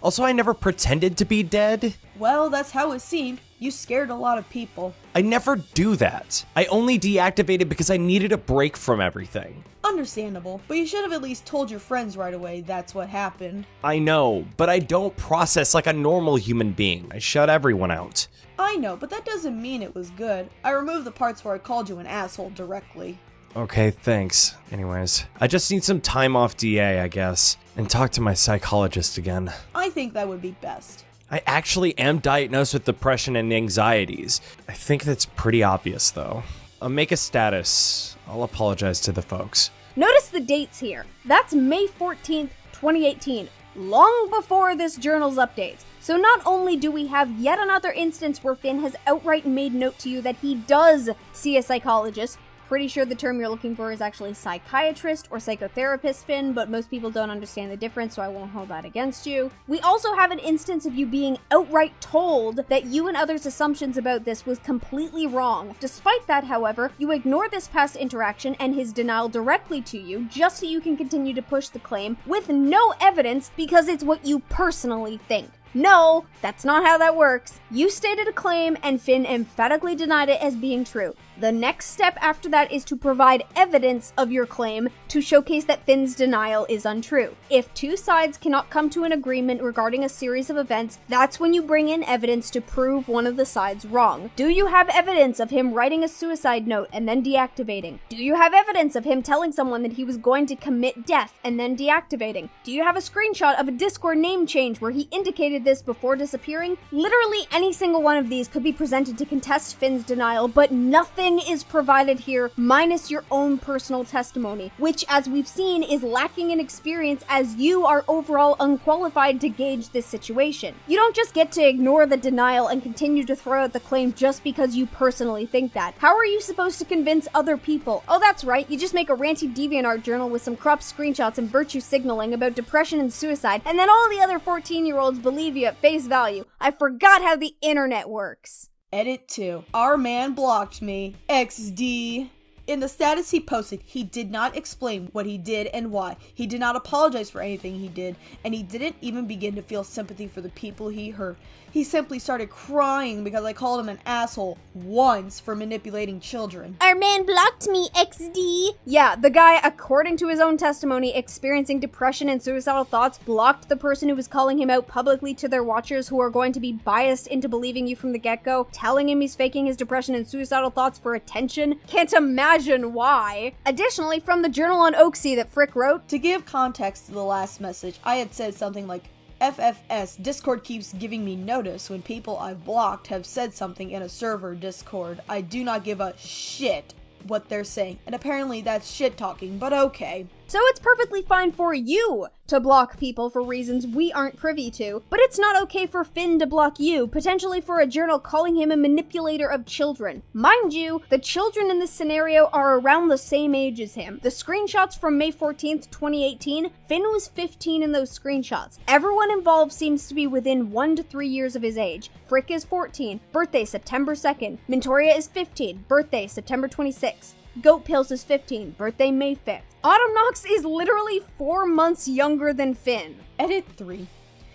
Also, I never pretended to be dead. Well, that's how it seemed. You scared a lot of people. I never do that. I only deactivated because I needed a break from everything. Understandable, but you should have at least told your friends right away that's what happened. I know, but I don't process like a normal human being. I shut everyone out. I know, but that doesn't mean it was good. I removed the parts where I called you an asshole directly. Okay, thanks. Anyways, I just need some time off DA, I guess, and talk to my psychologist again. I think that would be best. I actually am diagnosed with depression and anxieties. I think that's pretty obvious, though. I'll make a status. I'll apologize to the folks. Notice the dates here. That's May 14th, 2018, long before this journal's updates. So not only do we have yet another instance where Finn has outright made note to you that he does see a psychologist. Pretty sure the term you're looking for is actually psychiatrist or psychotherapist, Finn, but most people don't understand the difference, so I won't hold that against you. We also have an instance of you being outright told that you and others' assumptions about this was completely wrong. Despite that, however, you ignore this past interaction and his denial directly to you just so you can continue to push the claim with no evidence because it's what you personally think. No, that's not how that works. You stated a claim and Finn emphatically denied it as being true. The next step after that is to provide evidence of your claim to showcase that Finn's denial is untrue. If two sides cannot come to an agreement regarding a series of events, that's when you bring in evidence to prove one of the sides wrong. Do you have evidence of him writing a suicide note and then deactivating? Do you have evidence of him telling someone that he was going to commit death and then deactivating? Do you have a screenshot of a Discord name change where he indicated this before disappearing? Literally any single one of these could be presented to contest Finn's denial, but nothing is provided here minus your own personal testimony, which, as we've seen, is lacking in experience as you are overall unqualified to gauge this situation. You don't just get to ignore the denial and continue to throw out the claim just because you personally think that. How are you supposed to convince other people? Oh, that's right, you just make a ranty DeviantArt journal with some cropped screenshots and virtue signaling about depression and suicide, and then all the other 14-year-olds believe you at face value. I forgot how the internet works. Edit 2. Our man blocked me. XD. In the status he posted, he did not explain what he did and why. He did not apologize for anything he did, and he didn't even begin to feel sympathy for the people he hurt. He simply started crying because I called him an asshole once for manipulating children. Our man blocked me, XD. Yeah, the guy, according to his own testimony, experiencing depression and suicidal thoughts, blocked the person who was calling him out publicly to their watchers who are going to be biased into believing you from the get-go, telling him he's faking his depression and suicidal thoughts for attention. Can't imagine why. Additionally, from the journal on Oaksy that Frick wrote, to give context to the last message, I had said something like, FFS, Discord keeps giving me notice when people I've blocked have said something in a server Discord. I do not give a shit what they're saying, and apparently that's shit talking, but okay. So it's perfectly fine for you to block people for reasons we aren't privy to, but it's not okay for Finn to block you, potentially for a journal calling him a manipulator of children. Mind you, the children in this scenario are around the same age as him. The screenshots from May 14th, 2018, Finn was 15 in those screenshots. Everyone involved seems to be within 1 to 3 years of his age. Frick is 14, birthday September 2nd. Mintoria is 15, birthday September 26th. Goat Pills is 15, birthday May 5th. Autumnox is literally 4 months younger than Finn. Edit 3.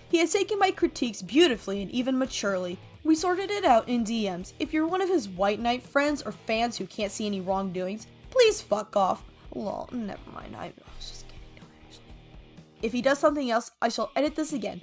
He has taken my critiques beautifully and even maturely. We sorted it out in DMs. If you're one of his White Knight friends or fans who can't see any wrongdoings, please fuck off. Lol, never mind, I was just kidding, don't actually. If he does something else, I shall edit this again.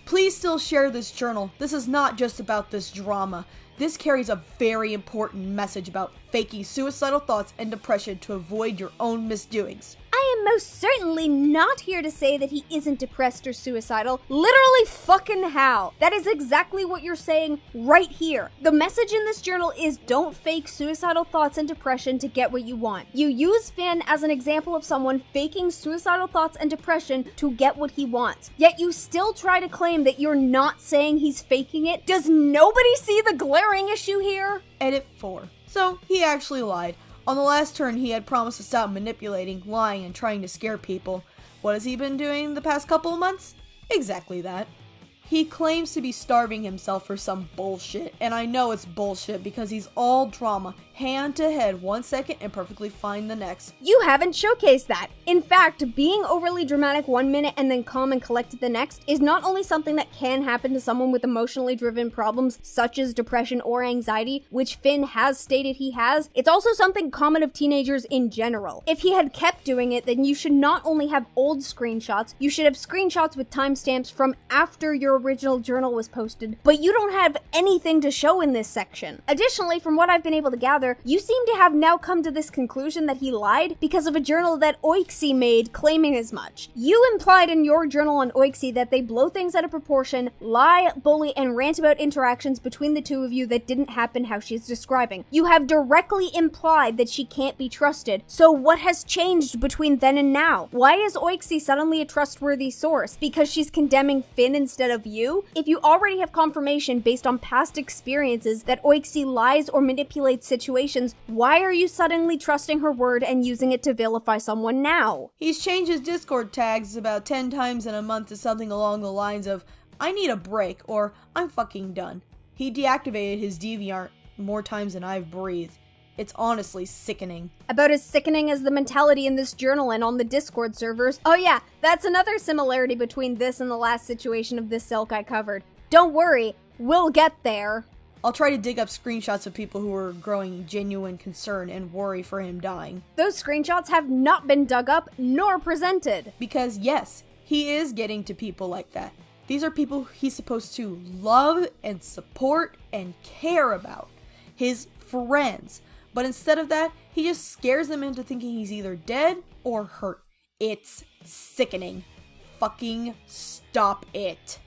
Please still share this journal. This is not just about this drama. This carries a very important message about faking suicidal thoughts and depression to avoid your own misdoings. I am most certainly not here to say that he isn't depressed or suicidal. Literally fucking how. That is exactly what you're saying right here. The message in this journal is don't fake suicidal thoughts and depression to get what you want. You use Finn as an example of someone faking suicidal thoughts and depression to get what he wants. Yet you still try to claim that you're not saying he's faking it. Does nobody see the glaring issue here? Edit 4. So, he actually lied. On the last turn, he had promised to stop manipulating, lying, and trying to scare people. What has he been doing the past couple of months? Exactly that. He claims to be starving himself for some bullshit, and I know it's bullshit because he's all drama, hand to head 1 second and perfectly fine the next. You haven't showcased that. In fact, being overly dramatic 1 minute and then calm and collected the next is not only something that can happen to someone with emotionally driven problems such as depression or anxiety, which Finn has stated he has, it's also something common of teenagers in general. If he had kept doing it, then you should not only have old screenshots, you should have screenshots with timestamps from after your original journal was posted, but you don't have anything to show in this section. Additionally, from what I've been able to gather, you seem to have now come to this conclusion that he lied because of a journal that Oixy made claiming as much. You implied in your journal on Oixy that they blow things out of proportion, lie, bully, and rant about interactions between the two of you that didn't happen how she's describing. You have directly implied that she can't be trusted, so what has changed between then and now? Why is Oixy suddenly a trustworthy source? Because she's condemning Finn instead of you? If you already have confirmation based on past experiences that Oixy lies or manipulates situations, why are you suddenly trusting her word and using it to vilify someone now? He's changed his Discord tags about 10 times in a month to something along the lines of, I need a break, or I'm fucking done. He deactivated his DeviantArt more times than I've breathed. It's honestly sickening. About as sickening as the mentality in this journal and on the Discord servers. Oh yeah, that's another similarity between this and the last situation of this Silk I covered. Don't worry, we'll get there. I'll try to dig up screenshots of people who are growing genuine concern and worry for him dying. Those screenshots have not been dug up nor presented. Because yes, he is getting to people like that. These are people he's supposed to love and support and care about. His friends. But instead of that, he just scares them into thinking he's either dead or hurt. It's sickening. Fucking stop it.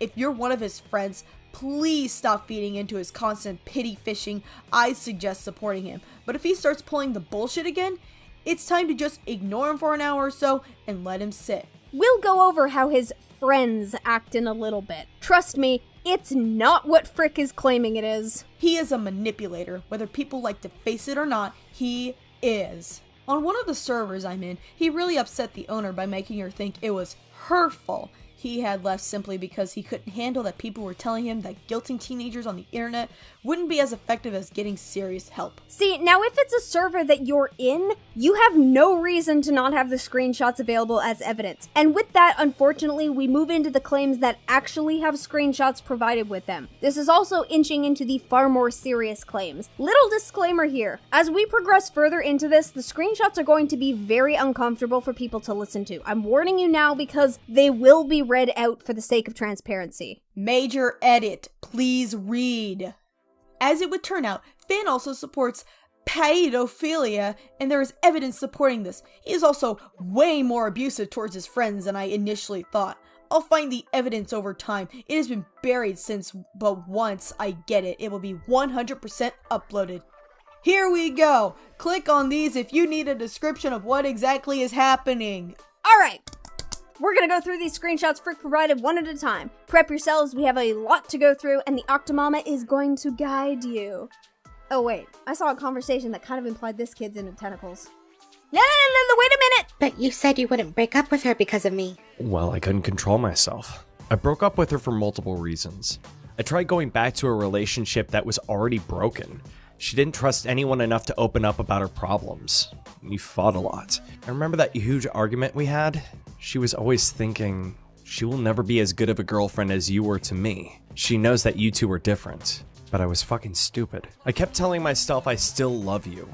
If you're one of his friends, please stop feeding into his constant pity fishing. I suggest supporting him. But if he starts pulling the bullshit again, it's time to just ignore him for an hour or so and let him sit. We'll go over how his friends act in a little bit. Trust me, it's not what Frick is claiming it is. He is a manipulator. Whether people like to face it or not, he is. On one of the servers I'm in, he really upset the owner by making her think it was her fault. He had left simply because he couldn't handle that people were telling him that guilting teenagers on the internet wouldn't be as effective as getting serious help. See, now if it's a server that you're in, you have no reason to not have the screenshots available as evidence. And with that, unfortunately, we move into the claims that actually have screenshots provided with them. This is also inching into the far more serious claims. Little disclaimer here. As we progress further into this, the screenshots are going to be very uncomfortable for people to listen to. I'm warning you now because they will be read out for the sake of transparency. Major edit. Please read. As it would turn out, Finn also supports pedophilia, and there is evidence supporting this. He is also way more abusive towards his friends than I initially thought. I'll find the evidence over time. It has been buried since, but once I get it, it will be 100% uploaded. Here we go. Click on these if you need a description of what exactly is happening. Alright. We're gonna go through these screenshots Frick provided one at a time. Prep yourselves, we have a lot to go through, and the Octomama is going to guide you. Oh wait, I saw a conversation that kind of implied this kid's into tentacles. No, wait a minute! But you said you wouldn't break up with her because of me. Well, I couldn't control myself. I broke up with her for multiple reasons. I tried going back to a relationship that was already broken. She didn't trust anyone enough to open up about her problems. We fought a lot. I remember that huge argument we had. She was always thinking, she will never be as good of a girlfriend as you were to me. She knows that you two are different. But I was fucking stupid. I kept telling myself I still love you.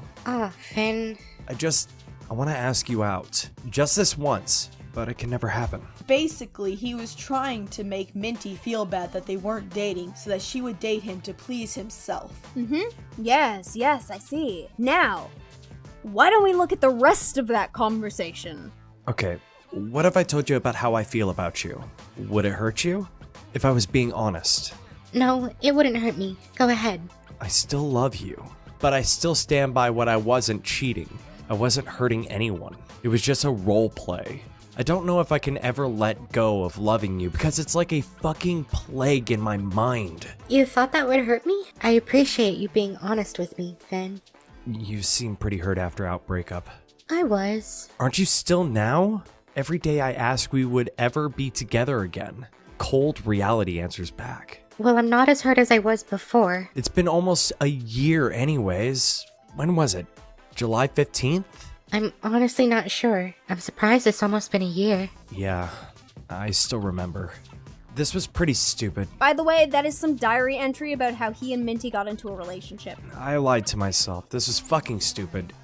Finn. I want to ask you out. Just this once, but it can never happen. Basically, he was trying to make Minty feel bad that they weren't dating so that she would date him to please himself. Yes, I see. Now, why don't we look at the rest of that conversation? Okay, what if I told you about how I feel about you? Would it hurt you? If I was being honest. No, it wouldn't hurt me. Go ahead. I still love you, but I still stand by what I wasn't cheating. I wasn't hurting anyone. It was just a role play. I don't know if I can ever let go of loving you because it's like a fucking plague in my mind. You thought that would hurt me? I appreciate you being honest with me, Finn. You seem pretty hurt after our breakup. I was. Aren't you still now? Every day I ask we would ever be together again. Cold reality answers back. Well, I'm not as hurt as I was before. It's been almost a year anyways. When was it? July 15th? I'm honestly not sure. I'm surprised it's almost been a year. Yeah, I still remember. This was pretty stupid. By the way, that is some diary entry about how he and Minty got into a relationship. I lied to myself. This was fucking stupid.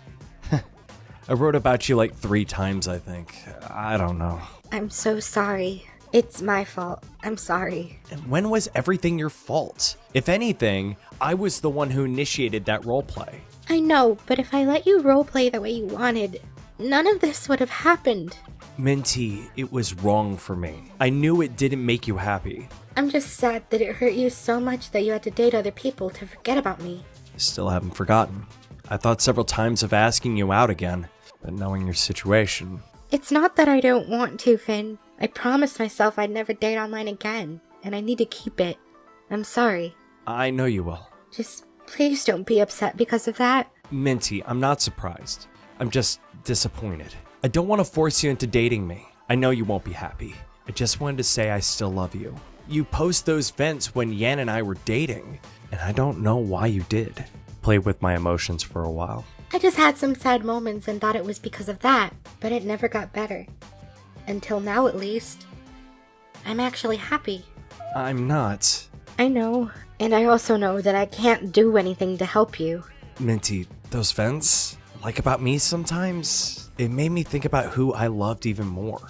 I wrote about you like 3 times, I think. I don't know. I'm so sorry. It's my fault. I'm sorry. And when was everything your fault? If anything, I was the one who initiated that roleplay. I know, but if I let you roleplay the way you wanted, none of this would have happened. Minty, it was wrong for me. I knew it didn't make you happy. I'm just sad that it hurt you so much that you had to date other people to forget about me. I still haven't forgotten. I thought several times of asking you out again, but knowing your situation... It's not that I don't want to, Finn. I promised myself I'd never date online again, and I need to keep it. I'm sorry. I know you will. Just please don't be upset because of that. Minty, I'm not surprised. I'm just disappointed. I don't want to force you into dating me. I know you won't be happy. I just wanted to say I still love you. You post those vents when Yan and I were dating, and I don't know why you did. Played with my emotions for a while. I just had some sad moments and thought it was because of that, but it never got better. Until now, at least. I'm actually happy. I'm not. I know, and I also know that I can't do anything to help you. Minty, those vents, like about me sometimes, it made me think about who I loved even more.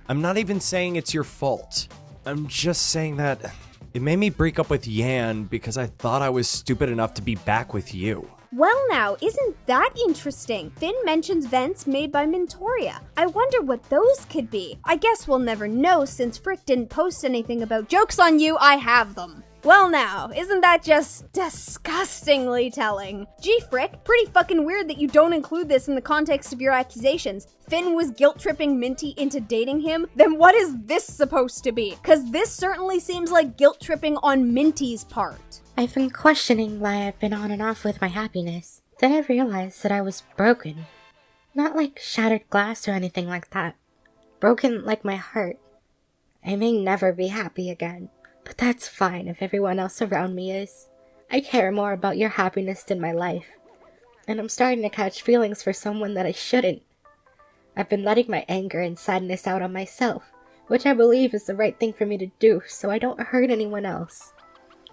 I'm not even saying it's your fault. I'm just saying that it made me break up with Yan because I thought I was stupid enough to be back with you. Well now, isn't that interesting? Finn mentions vents made by Mintoria. I wonder what those could be. I guess we'll never know since Frick didn't post anything about joke's on you, I have them. Well now, isn't that just disgustingly telling? Gee, Frick, pretty fucking weird that you don't include this in the context of your accusations. Finn was guilt-tripping Minty into dating him? Then what is this supposed to be? Cause this certainly seems like guilt-tripping on Minty's part. I've been questioning why I've been on and off with my happiness. Then I realized that I was broken. Not like shattered glass or anything like that. Broken like my heart. I may never be happy again. But that's fine if everyone else around me is. I care more about your happiness than my life. And I'm starting to catch feelings for someone that I shouldn't. I've been letting my anger and sadness out on myself, which I believe is the right thing for me to do so I don't hurt anyone else.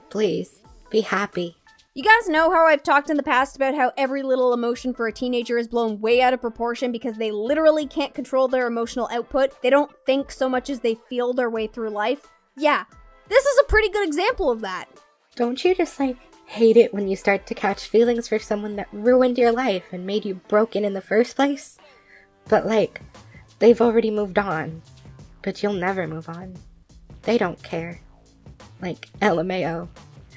Please, be happy. You guys know how I've talked in the past about how every little emotion for a teenager is blown way out of proportion because they literally can't control their emotional output. They don't think so much as they feel their way through life. Yeah. This is a pretty good example of that. Don't you just, hate it when you start to catch feelings for someone that ruined your life and made you broken in the first place? But, they've already moved on. But you'll never move on. They don't care. LMAO.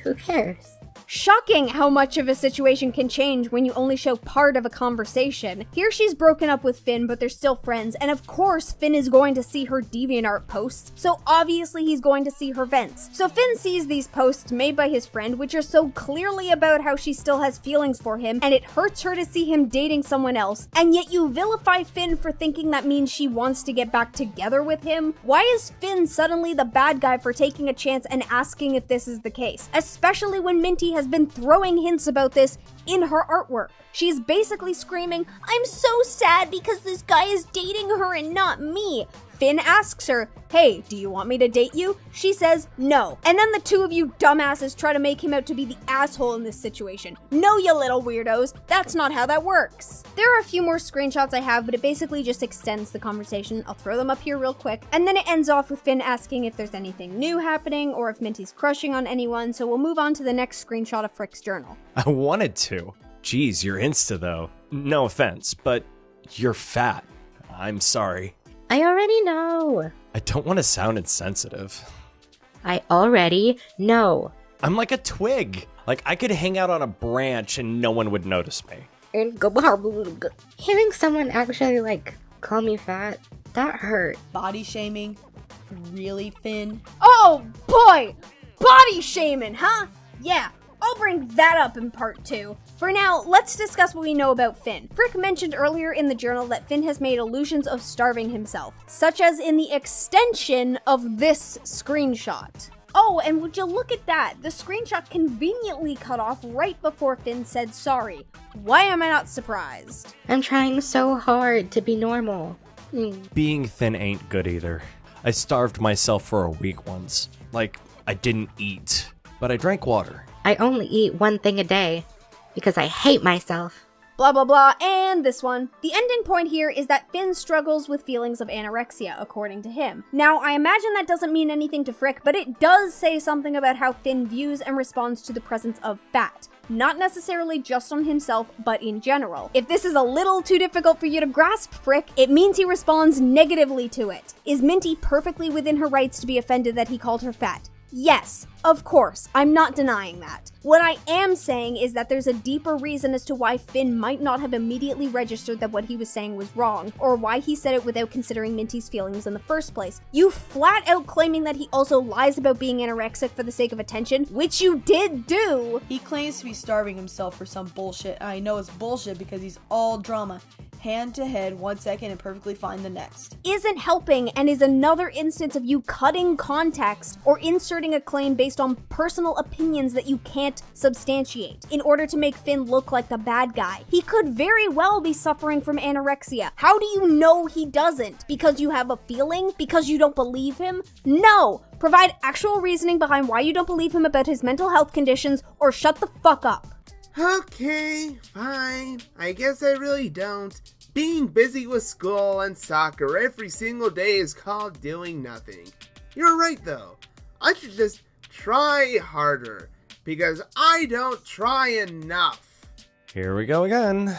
Who cares? Shocking how much of a situation can change when you only show part of a conversation. Here she's broken up with Finn, but they're still friends, and of course Finn is going to see her DeviantArt posts, so obviously he's going to see her vents. So Finn sees these posts made by his friend, which are so clearly about how she still has feelings for him, and it hurts her to see him dating someone else, and yet you vilify Finn for thinking that means she wants to get back together with him? Why is Finn suddenly the bad guy for taking a chance and asking if this is the case? Especially when Minty has been throwing hints about this in her artwork. She's basically screaming, "I'm so sad because this guy is dating her and not me." Finn asks her, "Hey, do you want me to date you?" She says, "No." And then the two of you dumbasses try to make him out to be the asshole in this situation. No, you little weirdos. That's not how that works. There are a few more screenshots I have, but it basically just extends the conversation. I'll throw them up here real quick. And then it ends off with Finn asking if there's anything new happening or if Minty's crushing on anyone, so we'll move on to the next screenshot of Frick's journal. I wanted to. Geez, you're Insta though. No offense, but you're fat. I'm sorry. I already know. I don't want to sound insensitive. I already know. I'm like a twig. I could hang out on a branch and no one would notice me. Hearing someone actually, call me fat, that hurt. Body shaming? Really, Finn? Oh boy! Body shaming, huh? Yeah. I'll bring that up in part 2. For now, let's discuss what we know about Finn. Frick mentioned earlier in the journal that Finn has made illusions of starving himself, such as in the extension of this screenshot. Oh, and would you look at that? The screenshot conveniently cut off right before Finn said sorry. Why am I not surprised? I'm trying so hard to be normal. Being thin ain't good either. I starved myself for a week once. Like, I didn't eat, but I drank water. I only eat one thing a day because I hate myself. Blah blah blah, and this one. The ending point here is that Finn struggles with feelings of anorexia, according to him. Now, I imagine that doesn't mean anything to Frick, but it does say something about how Finn views and responds to the presence of fat. Not necessarily just on himself, but in general. If this is a little too difficult for you to grasp, Frick, it means he responds negatively to it. Is Minty perfectly within her rights to be offended that he called her fat? Yes, of course, I'm not denying that. What I am saying is that there's a deeper reason as to why Finn might not have immediately registered that what he was saying was wrong, or why he said it without considering Minty's feelings in the first place. You flat out claiming that he also lies about being anorexic for the sake of attention, which you did do. He claims to be starving himself for some bullshit, and I know it's bullshit because he's all drama. Hand to head 1 second and perfectly fine the next. Isn't helping and is another instance of you cutting context or inserting a claim based on personal opinions that you can't substantiate in order to make Finn look like the bad guy. He could very well be suffering from anorexia. How do you know he doesn't? Because you have a feeling? Because you don't believe him? No! Provide actual reasoning behind why you don't believe him about his mental health conditions, or shut the fuck up. Okay, fine. I guess I really don't. Being busy with school and soccer every single day is called doing nothing. You're right though. I should just try harder, because I don't try enough. Here we go again.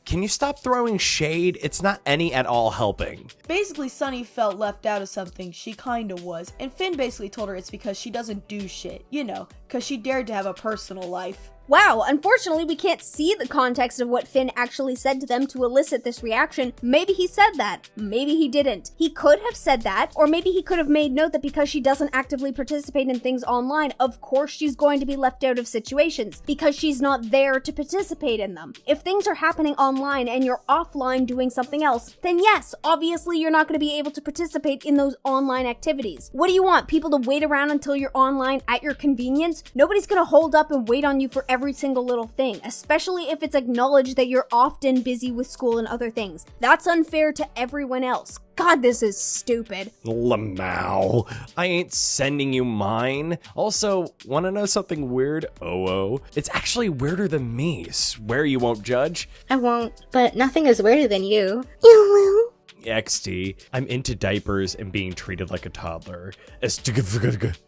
Can you stop throwing shade? It's not any at all helping. Basically, Sunny felt left out of something she kinda was, and Finn basically told her it's because she doesn't do shit. You know, cause she dared to have a personal life. Wow, unfortunately we can't see the context of what Finn actually said to them to elicit this reaction. Maybe he said that, maybe he didn't. He could have said that, or maybe he could have made note that because she doesn't actively participate in things online, of course she's going to be left out of situations, because she's not there to participate in them. If things are happening online and you're offline doing something else, then yes, obviously you're not going to be able to participate in those online activities. What do you want, people to wait around until you're online at your convenience? Nobody's going to hold up and wait on you for every single little thing, especially if it's acknowledged that you're often busy with school and other things. That's unfair to everyone else. God, this is stupid. Lamau, I ain't sending you mine. Also, wanna know something weird? Oh, it's actually weirder than me. Swear you won't judge? I won't, but nothing is weirder than you. You will. XD, I'm into diapers and being treated like a toddler.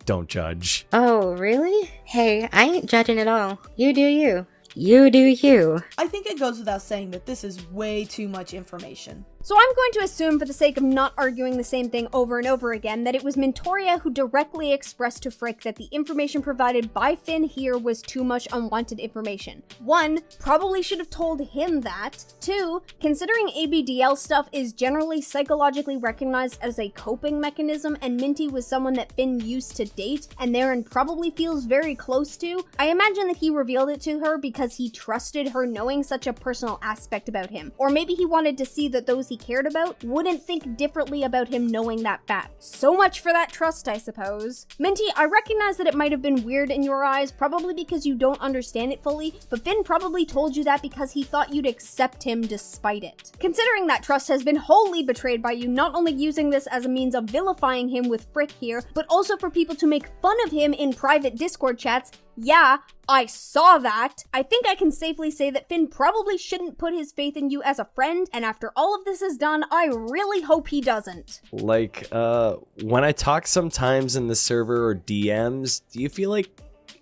Don't judge. Oh, really? Hey, I ain't judging at all. You do you. You do you. I think it goes without saying that this is way too much information. So I'm going to assume, for the sake of not arguing the same thing over and over again, that it was Mintoria who directly expressed to Frick that the information provided by Finn here was too much unwanted information. 1, probably should have told him that. 2, considering ABDL stuff is generally psychologically recognized as a coping mechanism, and Minty was someone that Finn used to date, and therein probably feels very close to, I imagine that he revealed it to her because he trusted her knowing such a personal aspect about him. Or maybe he wanted to see that those he cared about wouldn't think differently about him knowing that fact. So much for that trust, I suppose. Minty, I recognize that it might have been weird in your eyes, probably because you don't understand it fully, but Finn probably told you that because he thought you'd accept him despite it. Considering that trust has been wholly betrayed by you not only using this as a means of vilifying him with Frick here, but also for people to make fun of him in private Discord chats, yeah, I saw that. I think I can safely say that Finn probably shouldn't put his faith in you as a friend, and after all of this is done, I really hope he doesn't. Like, when I talk sometimes in the server or DMs, do you feel like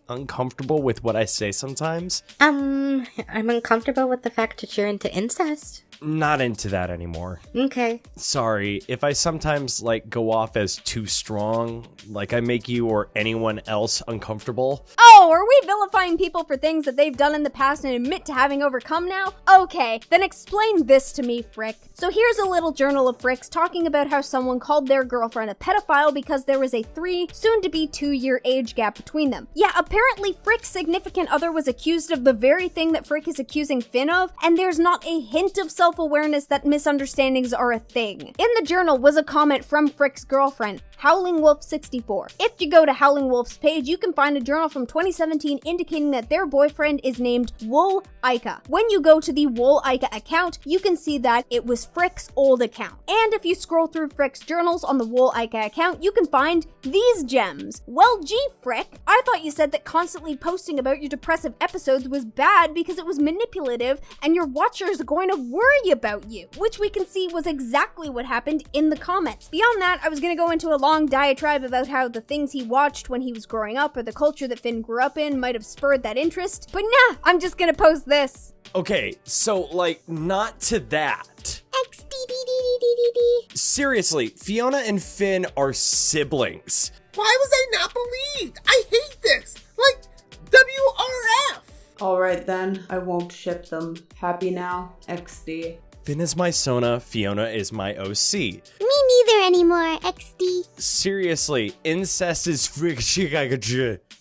uncomfortable with what I say sometimes? I'm uncomfortable with the fact that you're into incest. Not into that anymore. Okay. Sorry, if I sometimes, go off as too strong, I make you or anyone else uncomfortable. Oh, are we vilifying people for things that they've done in the past and admit to having overcome now? Okay, then explain this to me, Frick. So here's a little journal of Frick's talking about how someone called their girlfriend a pedophile because there was a 3, soon-to-be 2-year age gap between them. Yeah, apparently Frick's significant other was accused of the very thing that Frick is accusing Finn of, and there's not a hint of self-awareness that misunderstandings are a thing. In the journal was a comment from Frick's girlfriend, Howling Wolf 64. If you go to Howling Wolf's page, you can find a journal from 2017 indicating that their boyfriend is named Wool Ika. When you go to the Wool Ika account, you can see that it was Frick's old account. And if you scroll through Frick's journals on the Wool Ika account, you can find these gems. Well, gee, Frick, I thought you said that constantly posting about your depressive episodes was bad because it was manipulative and your watchers are going to worry about you, which we can see was exactly what happened in the comments. Beyond that, I was going to go into a long diatribe about how the things he watched when he was growing up or the culture that Finn grew up in might have spurred that interest, but nah, I'm just gonna post this. Okay, so, not to that. XDDDDDD. Seriously, Fiona and Finn are siblings. Why was I not believed? I hate this. WRF. Alright then, I won't ship them. Happy now, XD. Finn is my Sona, Fiona is my OC. Me neither anymore, XD. Seriously, incest is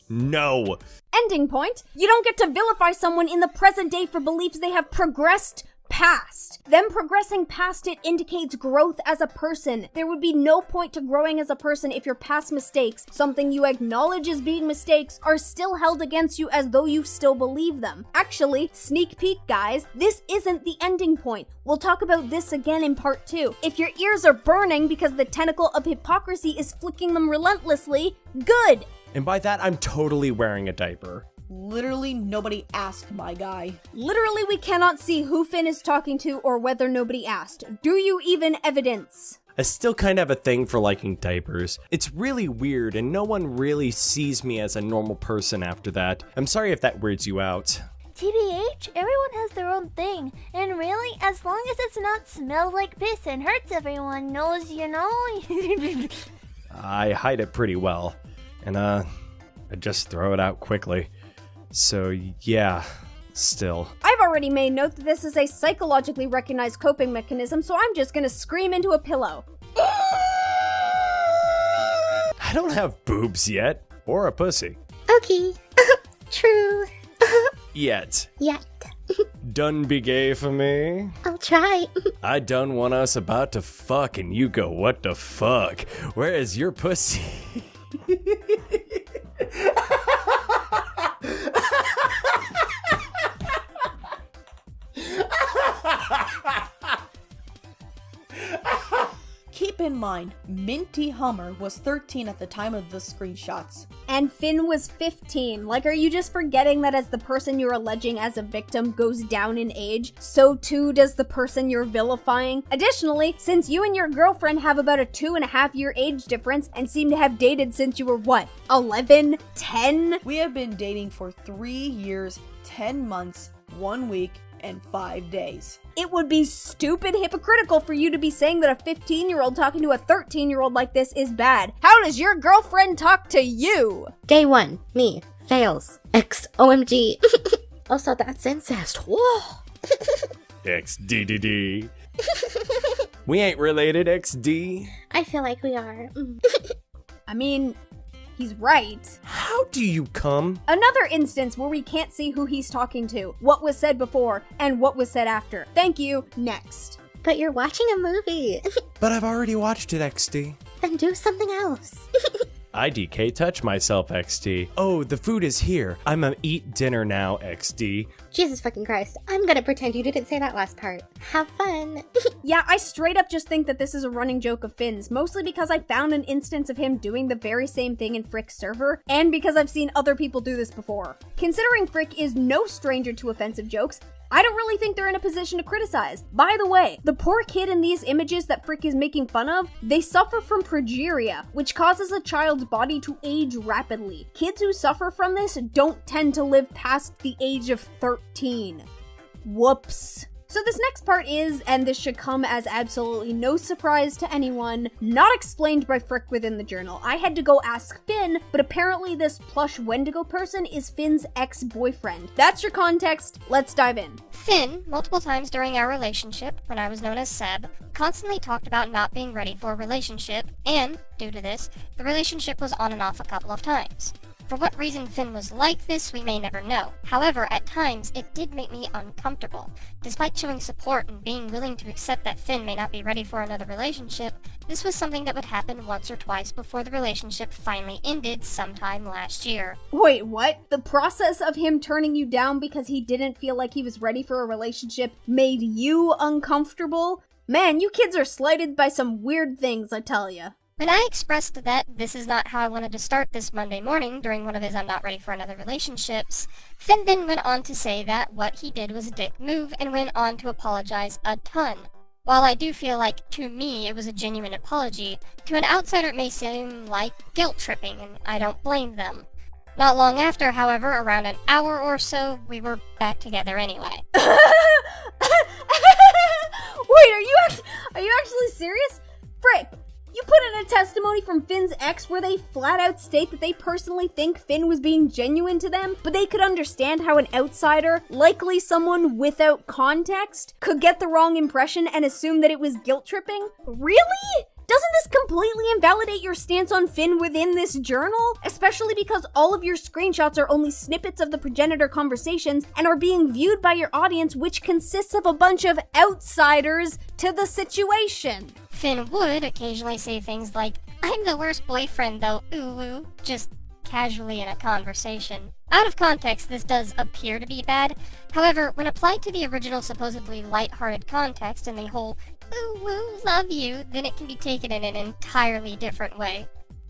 no. Ending point. You don't get to vilify someone in the present day for beliefs they have progressed past. Them progressing past it indicates growth as a person. There would be no point to growing as a person if your past mistakes, something you acknowledge as being mistakes, are still held against you as though you still believe them. Actually, sneak peek guys, this isn't the ending point. We'll talk about this again in part 2. If your ears are burning because the tentacle of hypocrisy is flicking them relentlessly, good. And by that, I'm totally wearing a diaper. Literally nobody asked, my guy. Literally, we cannot see who Finn is talking to or whether nobody asked. Do you even evidence? I still kind of have a thing for liking diapers. It's really weird and no one really sees me as a normal person after that. I'm sorry if that weirds you out. TBH, everyone has their own thing. And really, as long as it's not smells like piss and hurts everyone knows, you know? I hide it pretty well. And, I just throw it out quickly. So, yeah, still. I've already made note that this is a psychologically recognized coping mechanism, so I'm just gonna scream into a pillow. I don't have boobs yet. Or a pussy. Okay. True. Yet. Yet. Done be gay for me? I'll try. I done want us about to fuck and you go, what the fuck? Where is your pussy? Keep in mind, Minty Hummer was 13 at the time of the screenshots. And Finn was 15. Are you just forgetting that as the person you're alleging as a victim goes down in age, so too does the person you're vilifying? Additionally, since you and your girlfriend have about a 2.5-year age difference and seem to have dated since you were, 11? 10? We have been dating for 3 years, 10 months, 1 week, and 5 days. It would be stupid hypocritical for you to be saying that a 15-year-old talking to a 13-year-old like this is bad. How does your girlfriend talk to you? Day 1, me, fails. OMG. Also, that's incest. Whoa. XDDD. We ain't related, XD. I feel like we are. I mean, he's right. How do you come? Another instance where we can't see who he's talking to, what was said before, and what was said after. Thank you. Next. But you're watching a movie. But I've already watched it, XD. Then do something else. IDK touch myself, XD. Oh, the food is here. I'ma eat dinner now, XD. Jesus fucking Christ. I'm gonna pretend you didn't say that last part. Have fun. Yeah, I straight up just think that this is a running joke of Finn's, mostly because I found an instance of him doing the very same thing in Frick's server, and because I've seen other people do this before. Considering Frick is no stranger to offensive jokes, I don't really think they're in a position to criticize. By the way, the poor kid in these images that Frick is making fun of, they suffer from progeria, which causes a child's body to age rapidly. Kids who suffer from this don't tend to live past the age of 13. Whoops. So this next part is, and this should come as absolutely no surprise to anyone, not explained by Frick within the journal. I had to go ask Finn, but apparently this plush Wendigo person is Finn's ex-boyfriend. That's your context, let's dive in. Finn, multiple times during our relationship, when I was known as Seb, constantly talked about not being ready for a relationship, and, due to this, the relationship was on and off a couple of times. For what reason Finn was like this, we may never know. However, at times, it did make me uncomfortable. Despite showing support and being willing to accept that Finn may not be ready for another relationship, this was something that would happen once or twice before the relationship finally ended sometime last year. Wait, what? The process of him turning you down because he didn't feel like he was ready for a relationship made you uncomfortable? Man, you kids are slighted by some weird things, I tell ya. When I expressed that this is not how I wanted to start this Monday morning during one of his I'm not ready for another relationships, Finn then went on to say that what he did was a dick move and went on to apologize a ton. While I do feel like, to me, it was a genuine apology, to an outsider it may seem like guilt tripping, and I don't blame them. Not long after, however, around an hour or so, we were back together anyway. Wait, are you actually serious? Frick! You put in a testimony from Finn's ex where they flat out state that they personally think Finn was being genuine to them, but they could understand how an outsider, likely someone without context, could get the wrong impression and assume that it was guilt tripping? Really? Doesn't this completely invalidate your stance on Finn within this journal? Especially because all of your screenshots are only snippets of the progenitor conversations and are being viewed by your audience, which consists of a bunch of outsiders to the situation. Finn would occasionally say things like, "I'm the worst boyfriend though, ooh," just casually in a conversation. Out of context, this does appear to be bad. However, when applied to the original supposedly light-hearted context and the whole "ooh woo, love you," then it can be taken in an entirely different way.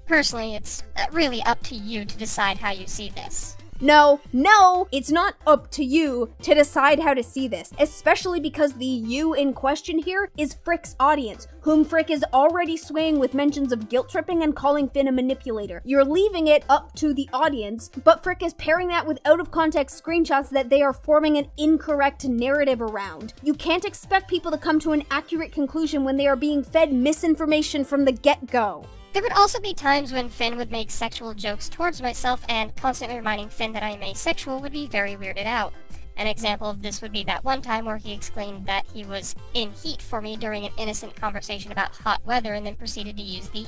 Personally, it's really up to you to decide how you see this. No, it's not up to you to decide how to see this, especially because the you in question here is Frick's audience, whom Frick is already swaying with mentions of guilt tripping and calling Finn a manipulator. You're leaving it up to the audience, but Frick is pairing that with out-of-context screenshots that they are forming an incorrect narrative around. You can't expect people to come to an accurate conclusion when they are being fed misinformation from the get-go. There would also be times when Finn would make sexual jokes towards myself, and constantly reminding Finn that I am asexual would be very weirded out. An example of this would be that one time where he exclaimed that he was in heat for me during an innocent conversation about hot weather, and then proceeded to use the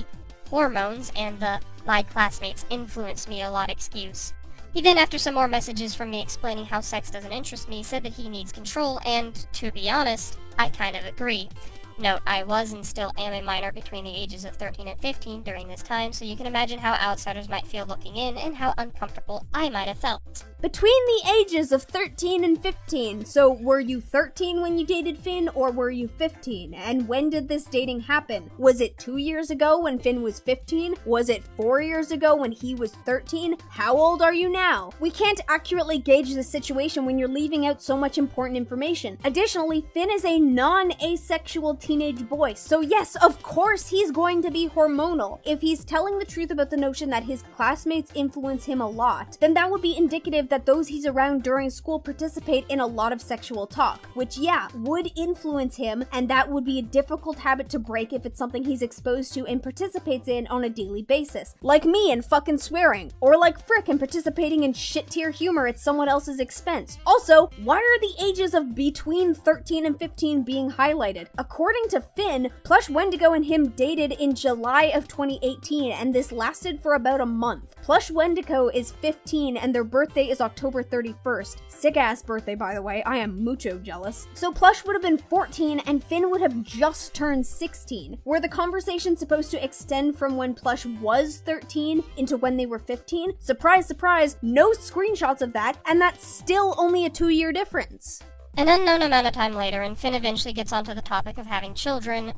hormones and the "my classmates influenced me a lot" excuse. He then, after some more messages from me explaining how sex doesn't interest me, said that he needs control, and to be honest, I kind of agree. Note, I was and still am a minor between the ages of 13 and 15 during this time, so you can imagine how outsiders might feel looking in and how uncomfortable I might have felt. Between the ages of 13 and 15, so were you 13 when you dated Finn, or were you 15? And when did this dating happen? Was it 2 years ago when Finn was 15? Was it 4 years ago when he was 13? How old are you now? We can't accurately gauge the situation when you're leaving out so much important information. Additionally, Finn is a non-asexual teenage boy, so yes, of course he's going to be hormonal. If he's telling the truth about the notion that his classmates influence him a lot, then that would be indicative that those he's around during school participate in a lot of sexual talk, which yeah, would influence him, and that would be a difficult habit to break if it's something he's exposed to and participates in on a daily basis. Like me and fucking swearing, or like Frick and participating in shit tier humor at someone else's expense. Also, why are the ages of between 13 and 15 being highlighted? According to Finn, Plush Wendigo and him dated in July of 2018, and this lasted for about a month. Plush Wendigo is 15 and their birthday is October 31st. Sick ass birthday, by the way. I am mucho jealous. So Plush would have been 14 and Finn would have just turned 16. Were the conversation supposed to extend from when Plush was 13 into when they were 15? Surprise, surprise, no screenshots of that, and that's still only a 2-year difference. An unknown amount of time later, and Finn eventually gets onto the topic of having children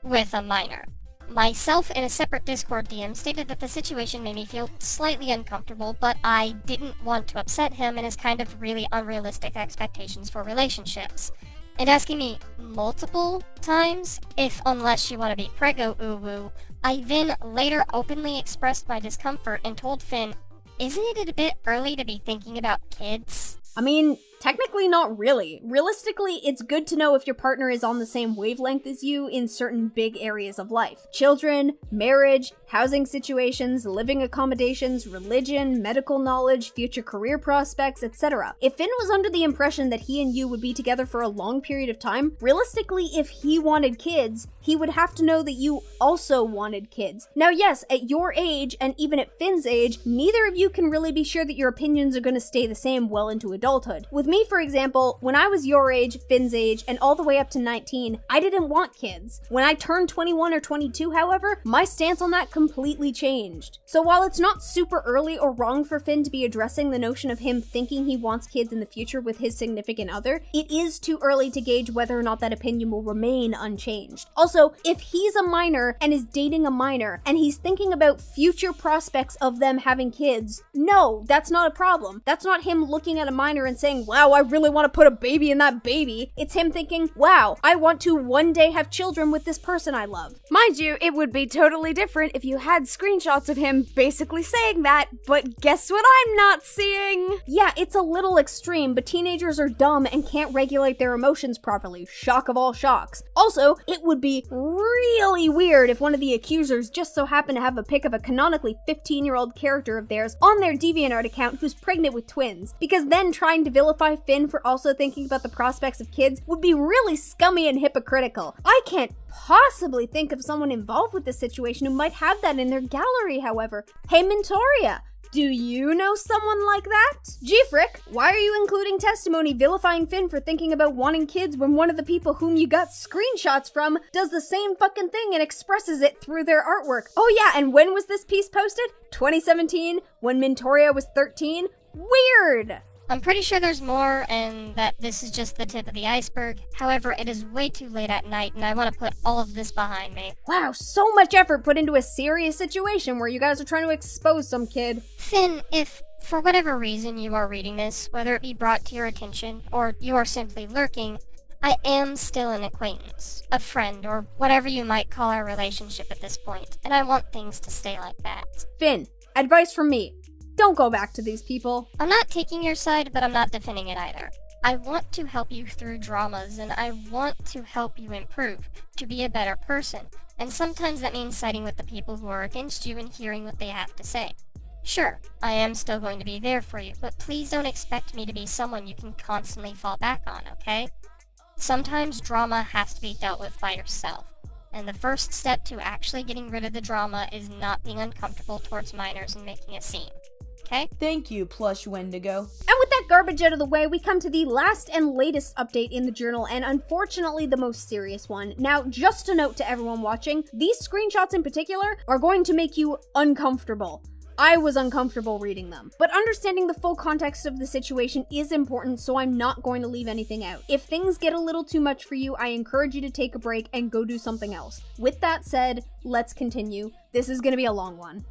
with a minor. Myself, in a separate Discord DM, stated that the situation made me feel slightly uncomfortable, but I didn't want to upset him and his kind of really unrealistic expectations for relationships. And asking me multiple times if, unless you want to be preggo ooh-woo, I then later openly expressed my discomfort and told Finn, "Isn't it a bit early to be thinking about kids?" I mean, Technically not really. Realistically, it's good to know if your partner is on the same wavelength as you in certain big areas of life. Children, marriage, housing situations, living accommodations, religion, medical knowledge, future career prospects, etc. If Finn was under the impression that he and you would be together for a long period of time, realistically, if he wanted kids, he would have to know that you also wanted kids. Now yes, at your age, and even at Finn's age, neither of you can really be sure that your opinions are going to stay the same well into adulthood. With me, for example, when I was your age, Finn's age, and all the way up to 19, I didn't want kids. When I turned 21 or 22, however, my stance on that completely changed. So while it's not super early or wrong for Finn to be addressing the notion of him thinking he wants kids in the future with his significant other, it is too early to gauge whether or not that opinion will remain unchanged. Also, if he's a minor and is dating a minor, and he's thinking about future prospects of them having kids, no, that's not a problem. That's not him looking at a minor and saying, wow, I really want to put a baby in that baby. It's him thinking, wow, I want to one day have children with this person I love. Mind you, it would be totally different if you had screenshots of him basically saying that, but guess what I'm not seeing? Yeah, it's a little extreme, but teenagers are dumb and can't regulate their emotions properly. Shock of all shocks. Also, it would be really weird if one of the accusers just so happened to have a pic of a canonically 15-year-old character of theirs on their DeviantArt account who's pregnant with twins, because then trying to vilify Finn for also thinking about the prospects of kids would be really scummy and hypocritical. I can't possibly think of someone involved with this situation who might have that in their gallery, however. Hey, Mentoria, do you know someone like that? Gee, Frick, why are you including testimony vilifying Finn for thinking about wanting kids when one of the people whom you got screenshots from does the same fucking thing and expresses it through their artwork? Oh yeah, and when was this piece posted? 2017, when Mentoria was 13? Weird! I'm pretty sure there's more, and that this is just the tip of the iceberg. However, it is way too late at night, and I want to put all of this behind me. Wow, so much effort put into a serious situation where you guys are trying to expose some kid. Finn, if for whatever reason you are reading this, whether it be brought to your attention, or you are simply lurking, I am still an acquaintance, a friend, or whatever you might call our relationship at this point, and I want things to stay like that. Finn, advice from me. Don't go back to these people. I'm not taking your side, but I'm not defending it either. I want to help you through dramas, and I want to help you improve, to be a better person, and sometimes that means siding with the people who are against you and hearing what they have to say. Sure, I am still going to be there for you, but please don't expect me to be someone you can constantly fall back on, okay? Sometimes drama has to be dealt with by yourself, and the first step to actually getting rid of the drama is not being uncomfortable towards minors and making a scene. Okay? Thank you, Plush Wendigo. And with that garbage out of the way, we come to the last and latest update in the journal, and unfortunately the most serious one. Now, just a note to everyone watching, these screenshots in particular are going to make you uncomfortable. I was uncomfortable reading them. But understanding the full context of the situation is important, so I'm not going to leave anything out. If things get a little too much for you, I encourage you to take a break and go do something else. With that said, let's continue. This is gonna be a long one.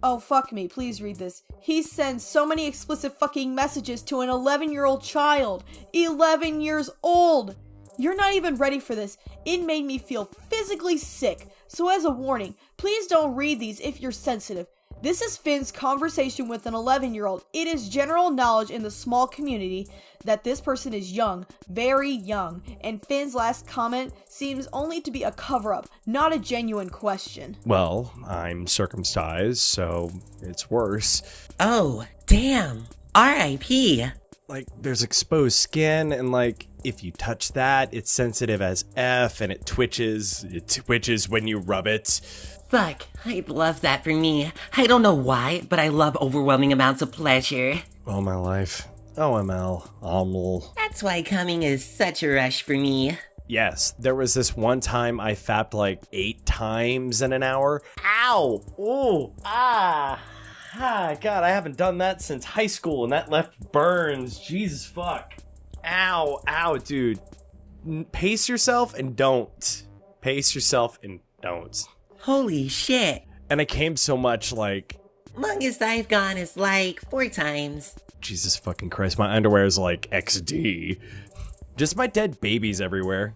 Oh, fuck me, please read this. He sends so many explicit fucking messages to an 11-year-old child. 11 years old! You're not even ready for this. It made me feel physically sick. So as a warning, please don't read these if you're sensitive. This is Finn's conversation with an 11-year-old. It is general knowledge in the small community that this person is young, very young, and Finn's last comment seems only to be a cover-up, not a genuine question. Well, I'm circumcised, so it's worse. Oh, damn. R.I.P. Like, there's exposed skin, and like, if you touch that, it's sensitive as F, and it twitches. It twitches when you rub it. Fuck, I'd love that for me. I don't know why, but I love overwhelming amounts of pleasure. All my life. OML. OML. That's why coming is such a rush for me. Yes, there was this one time I fapped like 8 times in an hour. Ow! Ooh! Ah! God, I haven't done that since high school, and that left burns. Jesus fuck. Ow, dude. Pace yourself and don't. Pace yourself and don't. Holy shit. And I came so much, like... Longest I've gone is like 4 times. Jesus fucking Christ, my underwear is like XD. Just my dead babies everywhere.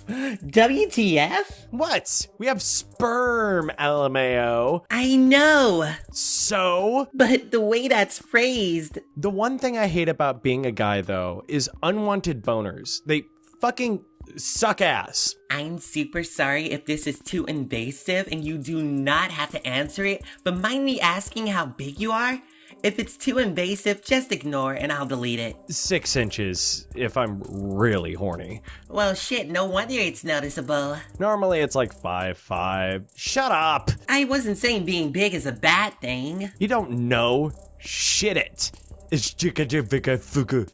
WTF? What? We have sperm, LMAO. I know. So? But the way that's phrased. The one thing I hate about being a guy, though, is unwanted boners. They fucking suck ass. I'm super sorry if this is too invasive and you do not have to answer it, but mind me asking how big you are? If it's too invasive, just ignore and I'll delete it. 6 inches if I'm really horny. Well, shit, no wonder it's noticeable. Normally it's like 5'5". Shut up! I wasn't saying being big is a bad thing. You don't know. Shit it. It's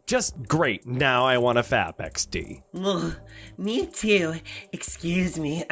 just great. Now I want a fap XD. Ugh, me too. Excuse me.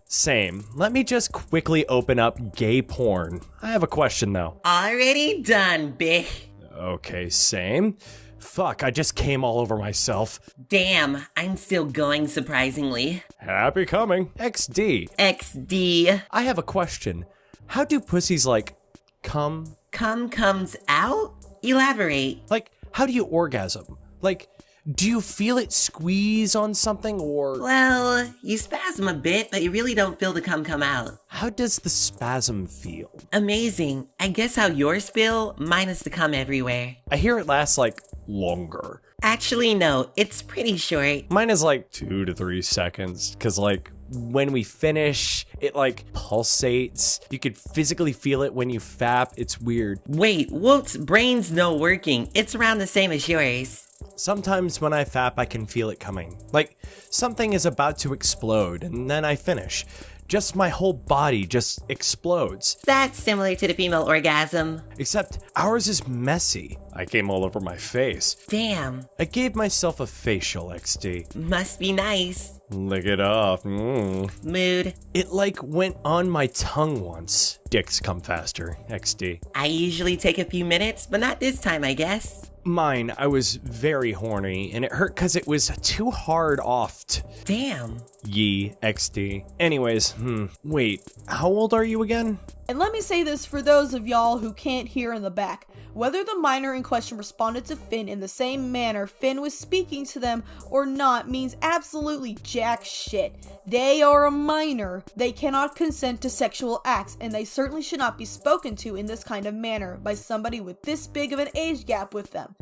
Same. Let me just quickly open up gay porn. I have a question though. Already done, bitch. Okay, same. Fuck, I just came all over myself. Damn, I'm still going surprisingly. Happy coming. XD. XD. I have a question. How do pussies like come? Come comes out? Elaborate. Like, how do you orgasm? Like, do you feel it squeeze on something or? Well, you spasm a bit, but you really don't feel the cum come out. How does the spasm feel? Amazing. I guess how yours feel, minus the cum everywhere. I hear it lasts like longer. Actually, no, it's pretty short. Mine is like 2 to 3 seconds, cause like when we finish, it like pulsates. You could physically feel it when you fap. It's weird. Wait, Wolt's brain's no working. It's around the same as yours. Sometimes when I fap, I can feel it coming. Like something is about to explode and then I finish. Just my whole body just explodes. That's similar to the female orgasm. Except ours is messy. I came all over my face. Damn. I gave myself a facial, XD. Must be nice. Lick it off. Mood. It like went on my tongue once. Dicks come faster, XD. I usually take a few minutes, but not this time, I guess. Mine, I was very horny, and it hurt because it was too hard oft. Damn. Yee, XD. Anyways, wait, how old are you again? And let me say this for those of y'all who can't hear in the back. Whether the minor in question responded to Finn in the same manner Finn was speaking to them or not means absolutely jack shit. They are a minor. They cannot consent to sexual acts, and they certainly should not be spoken to in this kind of manner by somebody with this big of an age gap with them.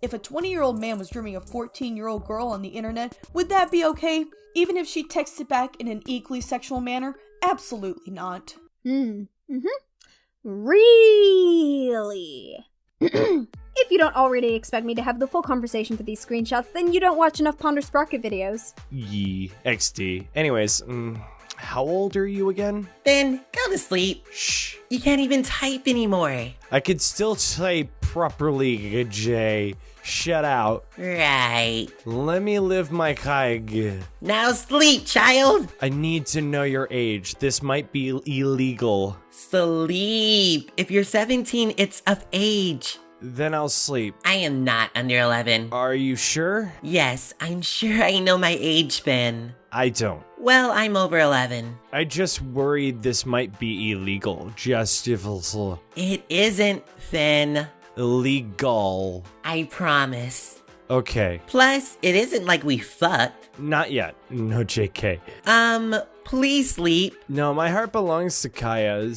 If a 20-year-old man was grooming a 14-year-old girl on the internet, would that be okay? Even if she texted back in an equally sexual manner? Absolutely not. Really? If you don't already expect me to have the full conversation for these screenshots, then you don't watch enough Ponder Sprocket videos. Yee, XD. Anyways, how old are you again? Finn, go to sleep. Shh. You can't even type anymore. I could still type properly, Jay. Shut out. Right. Let me live my kaig. Now sleep, child. I need to know your age. This might be illegal. Sleep. If you're 17, it's of age. Then I'll sleep. I am not under 11. Are you sure? Yes, I'm sure I know my age, Finn. I don't. Well, I'm over 11. I just worried this might be illegal. It isn't, Finn. Illegal. I promise. Okay. Plus, it isn't like we fucked. Not yet. No, JK. Please sleep. No, my heart belongs to Kaya.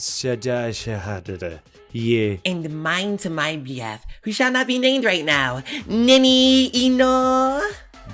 Yeah. And mine to my BF, who shall not be named right now. Nini Ino.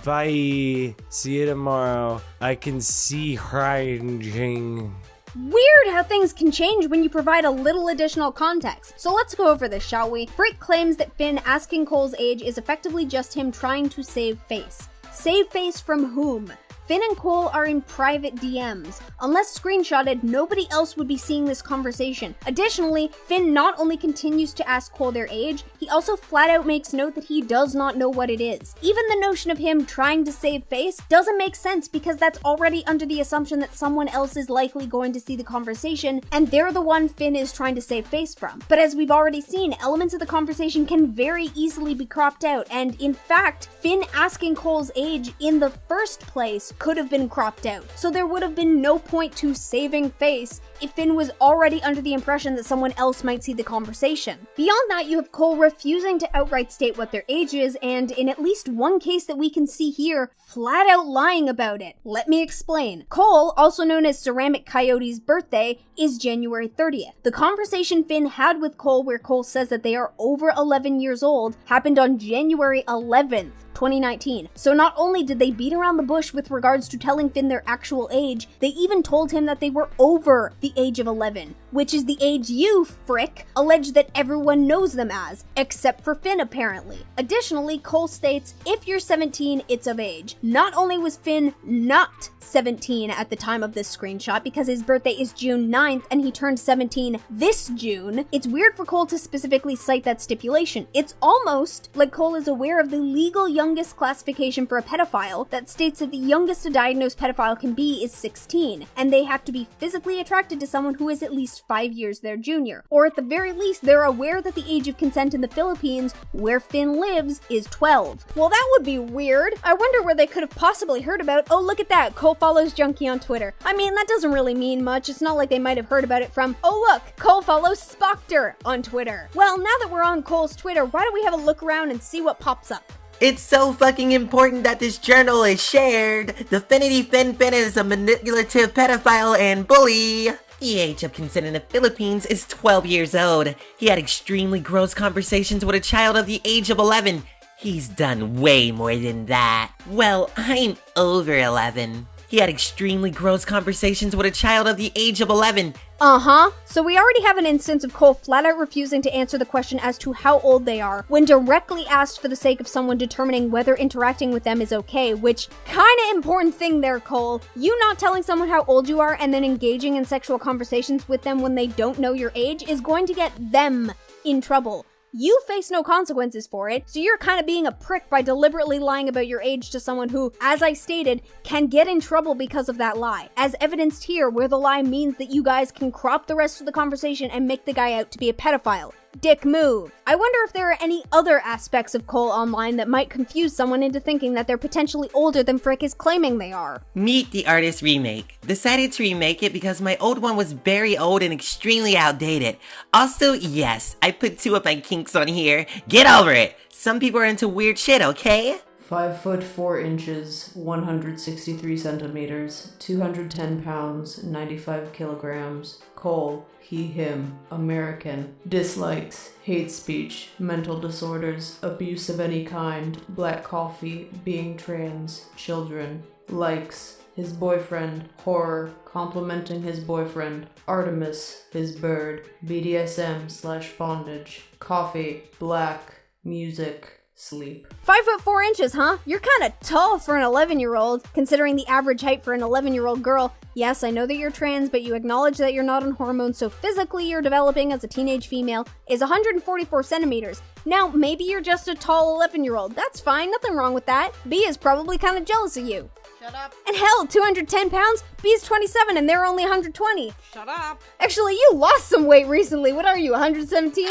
Bye. See you tomorrow. I can see hiding. Weird how things can change when you provide a little additional context. So let's go over this, shall we? Frick claims that Finn asking Cole's age is effectively just him trying to save face. Save face from whom? Finn and Cole are in private DMs. Unless screenshotted, nobody else would be seeing this conversation. Additionally, Finn not only continues to ask Cole their age, he also flat out makes note that he does not know what it is. Even the notion of him trying to save face doesn't make sense because that's already under the assumption that someone else is likely going to see the conversation, and they're the one Finn is trying to save face from. But as we've already seen, elements of the conversation can very easily be cropped out, and in fact, Finn asking Cole's age in the first place could have been cropped out. So there would have been no point to saving face if Finn was already under the impression that someone else might see the conversation. Beyond that, you have Cole refusing to outright state what their age is, and in at least one case that we can see here, flat out lying about it. Let me explain. Cole, also known as Ceramic Coyote's birthday, is January 30th. The conversation Finn had with Cole where Cole says that they are over 11 years old happened on January 11th. 2019. So not only did they beat around the bush with regards to telling Finn their actual age, they even told him that they were over the age of 11, which is the age you, frick, allege that everyone knows them as, except for Finn apparently. Additionally, Cole states, if you're 17, it's of age. Not only was Finn not 17 at the time of this screenshot because his birthday is June 9th and he turned 17 this June, it's weird for Cole to specifically cite that stipulation. It's almost like Cole is aware of the legal youngest classification for a pedophile that states that the youngest a diagnosed pedophile can be is 16, and they have to be physically attracted to someone who is at least 5 years their junior. Or at the very least, they're aware that the age of consent in the Philippines, where Finn lives, is 12. Well, that would be weird. I wonder where they could have possibly heard about, oh look at that, Cole follows Junkie on Twitter. I mean, that doesn't really mean much. It's not like they might have heard about it from, oh look, Cole follows Spockter on Twitter. Well, now that we're on Cole's Twitter, why don't we have a look around and see what pops up? It's so fucking important that this journal is shared. The Finity Fin is a manipulative pedophile and bully. The age of consent in the Philippines is 12 years old. He had extremely gross conversations with a child of the age of 11. He's done way more than that. Well, I'm over 11. He had extremely gross conversations with a child of the age of 11. So we already have an instance of Cole flat out refusing to answer the question as to how old they are when directly asked for the sake of someone determining whether interacting with them is okay, which kinda important thing there, Cole. You not telling someone how old you are and then engaging in sexual conversations with them when they don't know your age is going to get them in trouble. You face no consequences for it, so you're kind of being a prick by deliberately lying about your age to someone who, as I stated, can get in trouble because of that lie, as evidenced here where the lie means that you guys can crop the rest of the conversation and make the guy out to be a pedophile. Dick move. I wonder if there are any other aspects of Cole online that might confuse someone into thinking that they're potentially older than Frick is claiming they are. Meet the artist remake. Decided to remake it because my old one was very old and extremely outdated. Also, yes, I put 2 of my kinks on here. Get over it. Some people are into weird shit, okay? 5 foot 4 inches, 163 centimeters, 210 pounds, 95 kilograms. Cole, he, him, American. Dislikes, hate speech, mental disorders, abuse of any kind, black coffee, being trans, children. Likes, his boyfriend, horror, complimenting his boyfriend, Artemis, his bird, BDSM/bondage, coffee, black, music, sleep. 5 foot 4 inches, huh? You're kinda tall for an 11-year-old, considering the average height for an 11-year-old girl. Yes, I know that you're trans, but you acknowledge that you're not on hormones, so physically you're developing as a teenage female, is 144 centimeters. Now, maybe you're just a tall 11-year-old. That's fine, nothing wrong with that. B is probably kinda jealous of you. Shut up. And hell, 210 pounds? B's 27 and they're only 120. Shut up. Actually, you lost some weight recently. What are you, 117?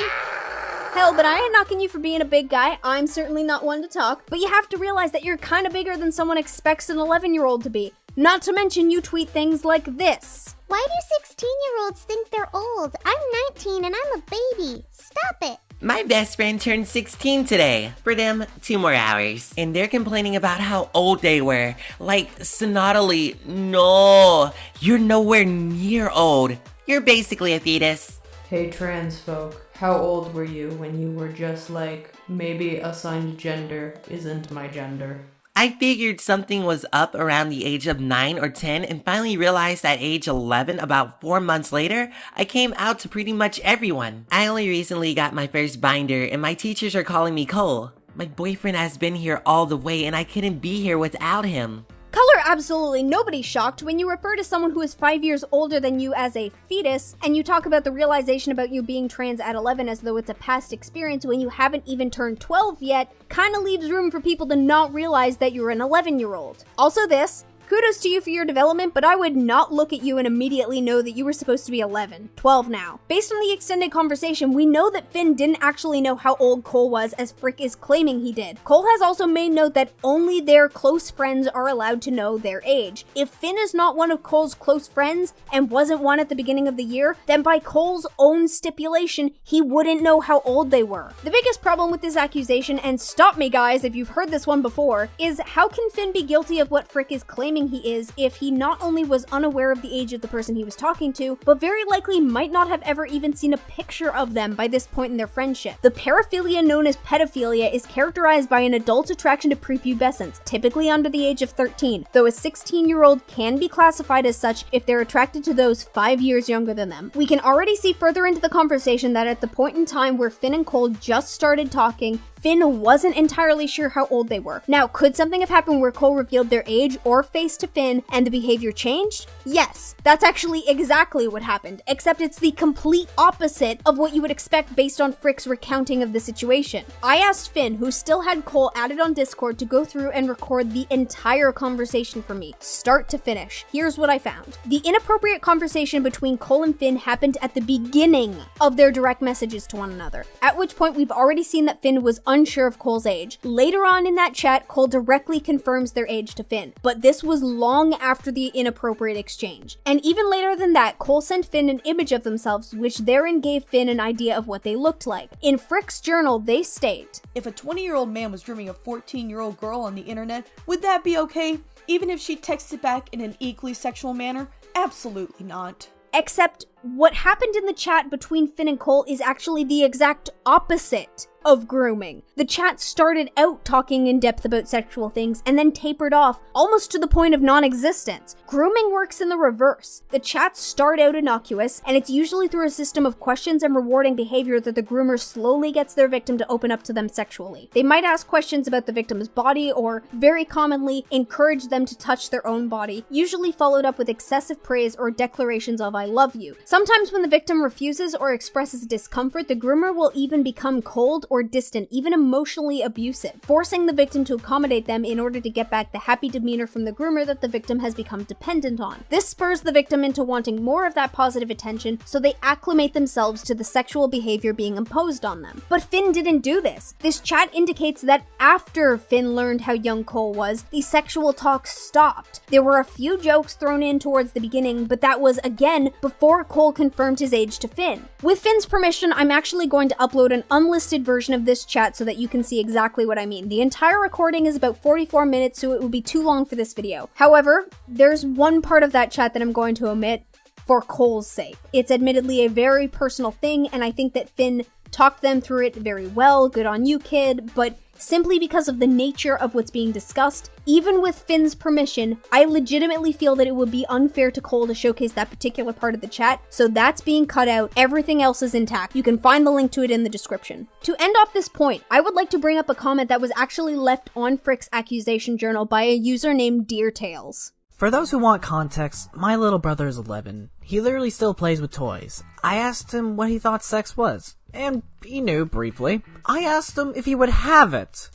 Hell, but I ain't knocking you for being a big guy. I'm certainly not one to talk. But you have to realize that you're kind of bigger than someone expects an 11-year-old to be. Not to mention you tweet things like this. Why do 16-year-olds think they're old? I'm 19 and I'm a baby. Stop it. My best friend turned 16 today. For them, 2 more hours. And they're complaining about how old they were. Like, sonatally, no, you're nowhere near old. You're basically a fetus. Hey trans folk, how old were you when you were just like, maybe assigned gender isn't my gender? I figured something was up around the age of 9 or 10 and finally realized at age 11, about 4 months later, I came out to pretty much everyone. I only recently got my first binder and my teachers are calling me Cole. My boyfriend has been here all the way and I couldn't be here without him. Color absolutely nobody's shocked when you refer to someone who is 5 years older than you as a fetus, and you talk about the realization about you being trans at 11 as though it's a past experience when you haven't even turned 12 yet, kinda leaves room for people to not realize that you're an 11-year-old. Also this, Kudos to you for your development, but I would not look at you and immediately know that you were supposed to be 11, 12 now. Based on the extended conversation, we know that Finn didn't actually know how old Cole was, as Frick is claiming he did. Cole has also made note that only their close friends are allowed to know their age. If Finn is not one of Cole's close friends and wasn't one at the beginning of the year, then by Cole's own stipulation, he wouldn't know how old they were. The biggest problem with this accusation, and stop me guys if you've heard this one before, is how can Finn be guilty of what Frick is claiming he is if he not only was unaware of the age of the person he was talking to, but very likely might not have ever even seen a picture of them by this point in their friendship. The paraphilia known as pedophilia is characterized by an adult's attraction to prepubescents, typically under the age of 13, though a 16-year-old can be classified as such if they're attracted to those 5 years younger than them. We can already see further into the conversation that at the point in time where Finn and Cole just started talking, Finn wasn't entirely sure how old they were. Now, could something have happened where Cole revealed their age or face to Finn and the behavior changed? Yes, that's actually exactly what happened, except it's the complete opposite of what you would expect based on Frick's recounting of the situation. I asked Finn, who still had Cole added on Discord, to go through and record the entire conversation for me, start to finish. Here's what I found. The inappropriate conversation between Cole and Finn happened at the beginning of their direct messages to one another, at which point we've already seen that Finn was unsure of Cole's age. Later on in that chat, Cole directly confirms their age to Finn, but this was long after the inappropriate exchange. And even later than that, Cole sent Finn an image of themselves, which therein gave Finn an idea of what they looked like. In Frick's journal, they state, "If a 20-year-old man was grooming a 14-year-old girl on the internet, would that be okay? Even if she texted back in an equally sexual manner? Absolutely not." Except what happened in the chat between Finn and Cole is actually the exact opposite of grooming. The chat started out talking in depth about sexual things and then tapered off almost to the point of non-existence. Grooming works in the reverse. The chats start out innocuous, and it's usually through a system of questions and rewarding behavior that the groomer slowly gets their victim to open up to them sexually. They might ask questions about the victim's body, or very commonly encourage them to touch their own body, usually followed up with excessive praise or declarations of "I love you." Sometimes when the victim refuses or expresses discomfort, the groomer will even become cold or distant, even emotionally abusive, forcing the victim to accommodate them in order to get back the happy demeanor from the groomer that the victim has become dependent on. This spurs the victim into wanting more of that positive attention, so they acclimate themselves to the sexual behavior being imposed on them. But Finn didn't do this. This chat indicates that after Finn learned how young Cole was, the sexual talk stopped. There were a few jokes thrown in towards the beginning, but that was, again, before Cole confirmed his age to Finn. With Finn's permission, I'm actually going to upload an unlisted version of this chat so that you can see exactly what I mean. The entire recording is about 44 minutes, so it will be too long for this video. However, there's one part of that chat that I'm going to omit for Cole's sake. It's admittedly a very personal thing, and I think that Finn talked them through it very well. Good on you, kid. But simply because of the nature of what's being discussed, even with Finn's permission, I legitimately feel that it would be unfair to Cole to showcase that particular part of the chat, so that's being cut out. Everything else is intact. You can find the link to it in the description. To end off this point, I would like to bring up a comment that was actually left on Frick's accusation journal by a user named DearTales. For those who want context, my little brother is 11. He literally still plays with toys. I asked him what he thought sex was, and he knew briefly. I asked him if he would have it.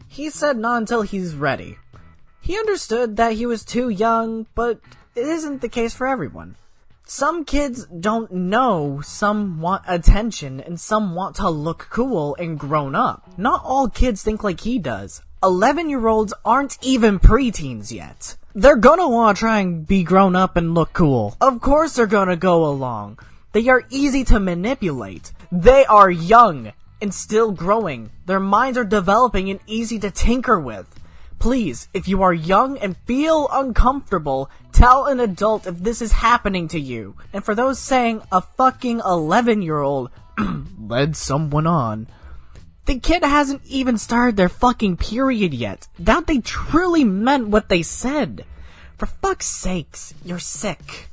He said not until he's ready. He understood that he was too young, but it isn't the case for everyone. Some kids don't know, some want attention, and some want to look cool and grown up. Not all kids think like he does. 11-year-olds aren't even preteens yet. They're gonna wanna try and be grown up and look cool. Of course they're gonna go along. They are easy to manipulate. They are young and still growing. Their minds are developing and easy to tinker with. Please, if you are young and feel uncomfortable, tell an adult if this is happening to you. And for those saying a fucking 11-year-old led someone on, the kid hasn't even started their fucking period yet. Doubt they truly meant what they said. For fuck's sakes, you're sick.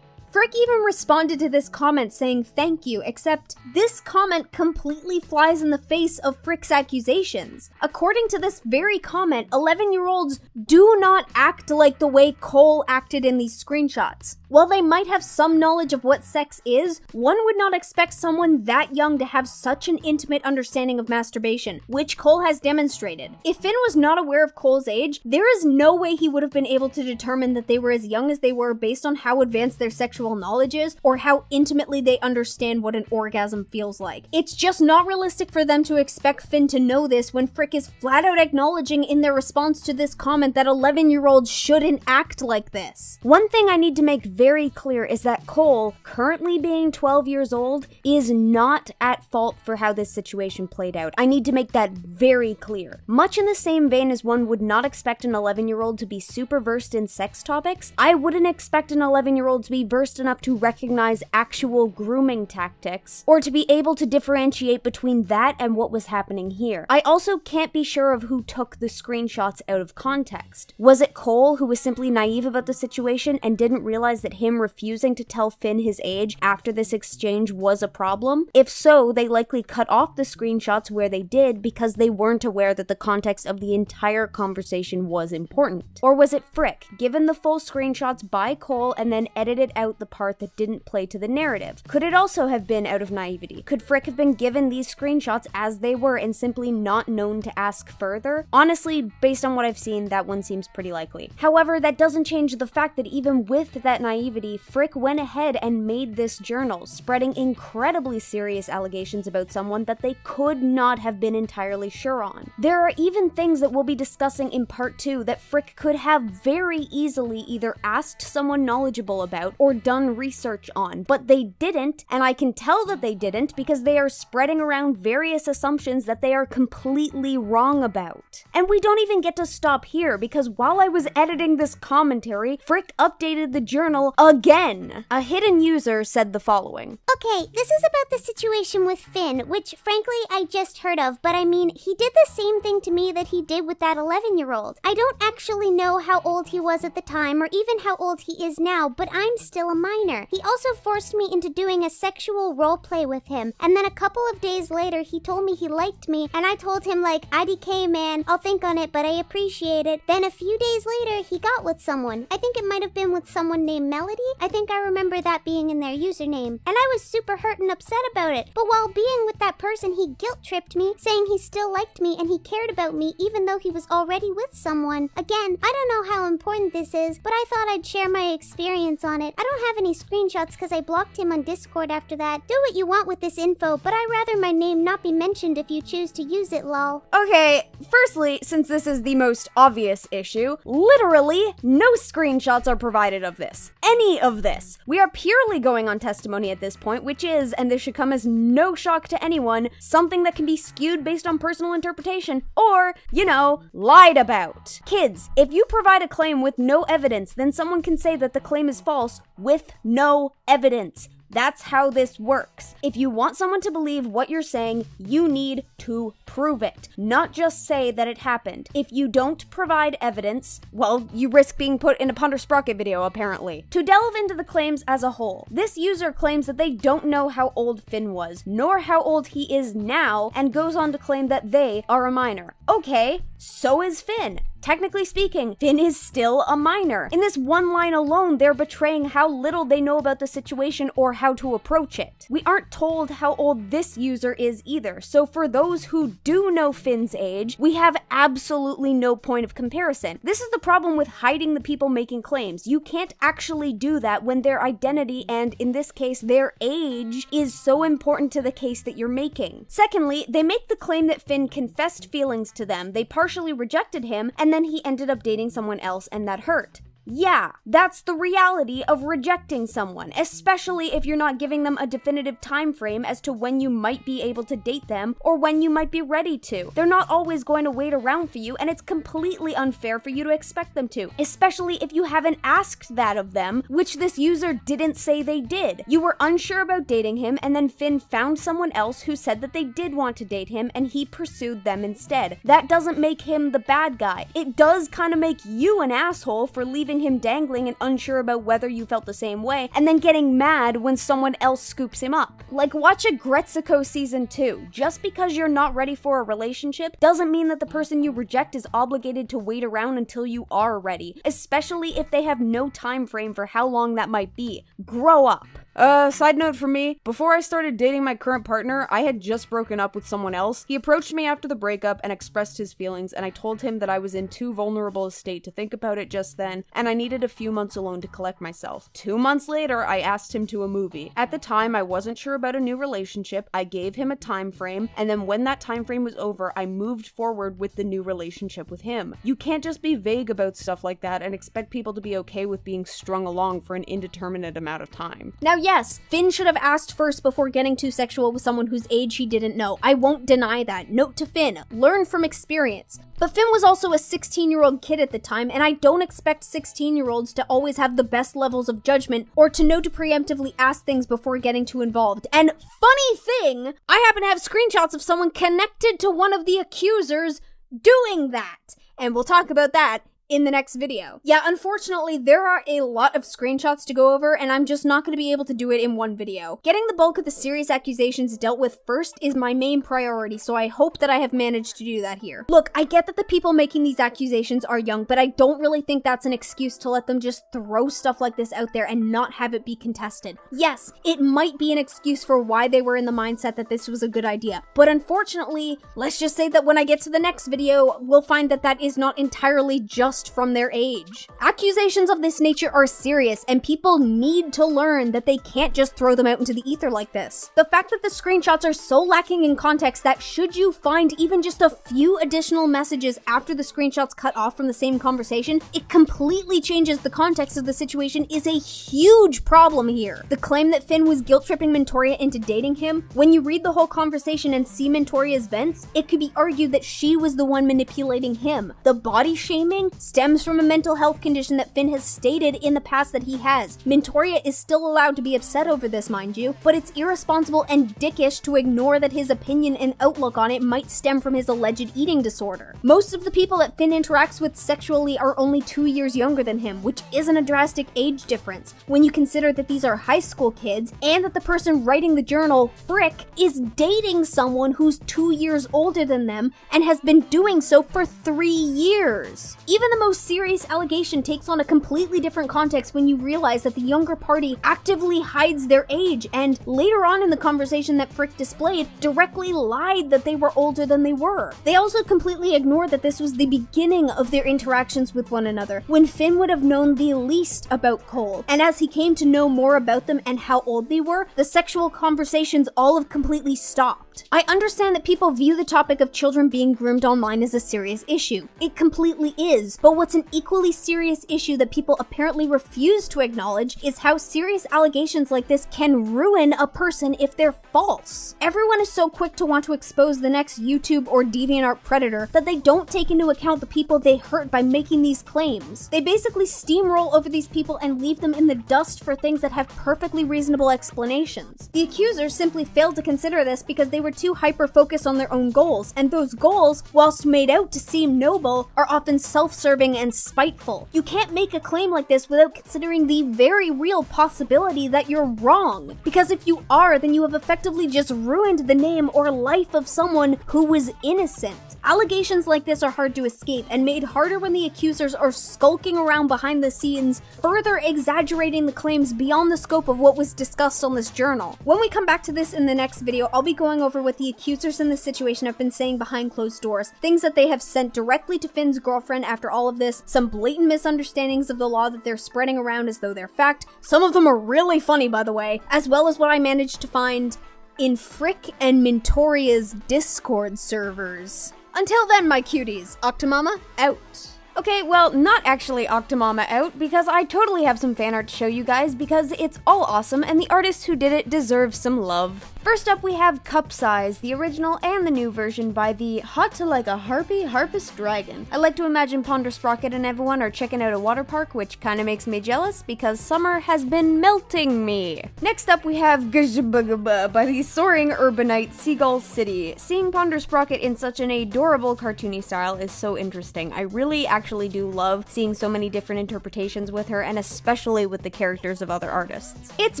Frick even responded to this comment saying thank you, except this comment completely flies in the face of Frick's accusations. According to this very comment, 11-year-olds do not act like the way Cole acted in these screenshots. While they might have some knowledge of what sex is, one would not expect someone that young to have such an intimate understanding of masturbation, which Cole has demonstrated. If Finn was not aware of Cole's age, there is no way he would have been able to determine that they were as young as they were based on how advanced their sexual knowledge is or how intimately they understand what an orgasm feels like. It's just not realistic for them to expect Finn to know this when Frick is flat out acknowledging in their response to this comment that 11-year-olds shouldn't act like this. One thing I need to make very clear is that Cole, currently being 12 years old, is not at fault for how this situation played out. I need to make that very clear. Much in the same vein as one would not expect an 11-year-old to be super versed in sex topics, I wouldn't expect an 11-year-old to be versed enough to recognize actual grooming tactics, or to be able to differentiate between that and what was happening here. I also can't be sure of who took the screenshots out of context. Was it Cole, who was simply naive about the situation and didn't realize that him refusing to tell Finn his age after this exchange was a problem? If so, they likely cut off the screenshots where they did because they weren't aware that the context of the entire conversation was important. Or was it Frick, given the full screenshots by Cole and then edited out the part that didn't play to the narrative? Could it also have been out of naivety? Could Frick have been given these screenshots as they were and simply not known to ask further? Honestly, based on what I've seen, that one seems pretty likely. However, that doesn't change the fact that even with that naivety, Frick went ahead and made this journal, spreading incredibly serious allegations about someone that they could not have been entirely sure on. There are even things that we'll be discussing in part 2 that Frick could have very easily either asked someone knowledgeable about or done research on, but they didn't, and I can tell that they didn't because they are spreading around various assumptions that they are completely wrong about. And we don't even get to stop here because while I was editing this commentary, Frick updated the journal again. A hidden user said the following. Okay, this is about the situation with Finn, which frankly I just heard of, but I mean, he did the same thing to me that he did with that 11-year-old. I don't actually know how old he was at the time or even how old he is now, but I'm still a minor. He also forced me into doing a sexual roleplay with him, and then a couple of days later he told me he liked me, and I told him like, IDK man, I'll think on it, but I appreciate it. Then a few days later he got with someone. I think it might have been with someone named Melody. I think I remember that being in their username, and I was super hurt and upset about it. But while being with that person, he guilt-tripped me, saying he still liked me and he cared about me even though he was already with someone. Again, I don't know how important this is, but I thought I'd share my experience on it. I don't have any screenshots because I blocked him on Discord after that. Do what you want with this info, but I'd rather my name not be mentioned if you choose to use it, lol. Okay, firstly, since this is the most obvious issue, literally no screenshots are provided of this. Any of this. We are purely going on testimony at this point, which is, and this should come as no shock to anyone, something that can be skewed based on personal interpretation or, you know, lied about. Kids, if you provide a claim with no evidence, then someone can say that the claim is false with no evidence. That's how this works. If you want someone to believe what you're saying, you need to prove it, not just say that it happened. If you don't provide evidence, well, you risk being put in a Ponder Sprocket video, apparently. To delve into the claims as a whole, this user claims that they don't know how old Finn was, nor how old he is now, and goes on to claim that they are a minor. Okay, so is Finn. Technically speaking, Finn is still a minor. In this one line alone, they're betraying how little they know about the situation or how to approach it. We aren't told how old this user is either, so for those who do know Finn's age, we have absolutely no point of comparison. This is the problem with hiding the people making claims. You can't actually do that when their identity, and in this case, their age, is so important to the case that you're making. Secondly, they make the claim that Finn confessed feelings to them, they partially rejected him, and then he ended up dating someone else and that hurt. Yeah, that's the reality of rejecting someone, especially if you're not giving them a definitive time frame as to when you might be able to date them or when you might be ready to. They're not always going to wait around for you, and it's completely unfair for you to expect them to, especially if you haven't asked that of them, which this user didn't say they did. You were unsure about dating him, and then Finn found someone else who said that they did want to date him, and he pursued them instead. That doesn't make him the bad guy. It does kind of make you an asshole for leaving leaving him dangling and unsure about whether you felt the same way, and then getting mad when someone else scoops him up. Like, watch Agretsuko Season 2. Just because you're not ready for a relationship doesn't mean that the person you reject is obligated to wait around until you are ready, especially if they have no time frame for how long that might be. Grow up. Side note for me, before I started dating my current partner, I had just broken up with someone else. He approached me after the breakup and expressed his feelings, and I told him that I was in too vulnerable a state to think about it just then, and I needed a few months alone to collect myself. 2 months later, I asked him to a movie. At the time, I wasn't sure about a new relationship. I gave him a time frame, and then when that time frame was over, I moved forward with the new relationship with him. You can't just be vague about stuff like that and expect people to be okay with being strung along for an indeterminate amount of time. Now, yes, Finn should have asked first before getting too sexual with someone whose age he didn't know. I won't deny that. Note to Finn, learn from experience. But Finn was also a 16-year-old kid at the time, and I don't expect 16-year-olds to always have the best levels of judgment or to know to preemptively ask things before getting too involved. And funny thing, I happen to have screenshots of someone connected to one of the accusers doing that. And we'll talk about that in the next video. Yeah, unfortunately, there are a lot of screenshots to go over, and I'm just not going to be able to do it in one video. Getting the bulk of the serious accusations dealt with first is my main priority, so I hope that I have managed to do that here. Look, I get that the people making these accusations are young, but I don't really think that's an excuse to let them just throw stuff like this out there and not have it be contested. Yes, it might be an excuse for why they were in the mindset that this was a good idea, but unfortunately, let's just say that when I get to the next video, we'll find that that is not entirely just from their age. Accusations of this nature are serious, and people need to learn that they can't just throw them out into the ether like this. The fact that the screenshots are so lacking in context that should you find even just a few additional messages after the screenshots cut off from the same conversation, it completely changes the context of the situation is a huge problem here. The claim that Finn was guilt-tripping Mentoria into dating him, when you read the whole conversation and see Mentoria's vents, it could be argued that she was the one manipulating him. The body shaming stems from a mental health condition that Finn has stated in the past that he has. Mentoria is still allowed to be upset over this, mind you, but it's irresponsible and dickish to ignore that his opinion and outlook on it might stem from his alleged eating disorder. Most of the people that Finn interacts with sexually are only 2 years younger than him, which isn't a drastic age difference when you consider that these are high school kids and that the person writing the journal, Frick, is dating someone who's 2 years older than them and has been doing so for 3 years. Even the most serious allegation takes on a completely different context when you realize that the younger party actively hides their age and later on in the conversation that Frick displayed directly lied that they were older than they were. They also completely ignored that this was the beginning of their interactions with one another, when Finn would have known the least about Cole. And as he came to know more about them and how old they were, the sexual conversations all have completely stopped. I understand that people view the topic of children being groomed online as a serious issue. It completely is, but what's an equally serious issue that people apparently refuse to acknowledge is how serious allegations like this can ruin a person if they're false. Everyone is so quick to want to expose the next YouTube or DeviantArt predator that they don't take into account the people they hurt by making these claims. They basically steamroll over these people and leave them in the dust for things that have perfectly reasonable explanations. The accusers simply failed to consider this because they were too hyper-focused on their own goals, and those goals, whilst made out to seem noble, are often self-serving and spiteful. You can't make a claim like this without considering the very real possibility that you're wrong, because if you are, then you have effectively just ruined the name or life of someone who was innocent. Allegations like this are hard to escape and made harder when the accusers are skulking around behind the scenes, further exaggerating the claims beyond the scope of what was discussed on this journal. When we come back to this in the next video, I'll be going over what the accusers in this situation have been saying behind closed doors, things that they have sent directly to Finn's girlfriend after all of this, some blatant misunderstandings of the law that they're spreading around as though they're fact. Some of them are really funny, by the way, as well as what I managed to find in Frick and Mentoria's Discord servers. Until then, my cuties, Octomama out. Okay, well, not actually Octomama out, because I totally have some fan art to show you guys because it's all awesome and the artist who did it deserves some love. First up, we have Cup Size, the original and the new version by the Hot to Like a Harpy Harpist Dragon. I like to imagine Ponder Sprocket and everyone are checking out a water park, which kinda makes me jealous because summer has been melting me. Next up, we have Gajabugaba by the Soaring Urbanite Seagull City. Seeing Ponder Sprocket in such an adorable cartoony style is so interesting. I really actually do love seeing so many different interpretations with her, and especially with the characters of other artists. It's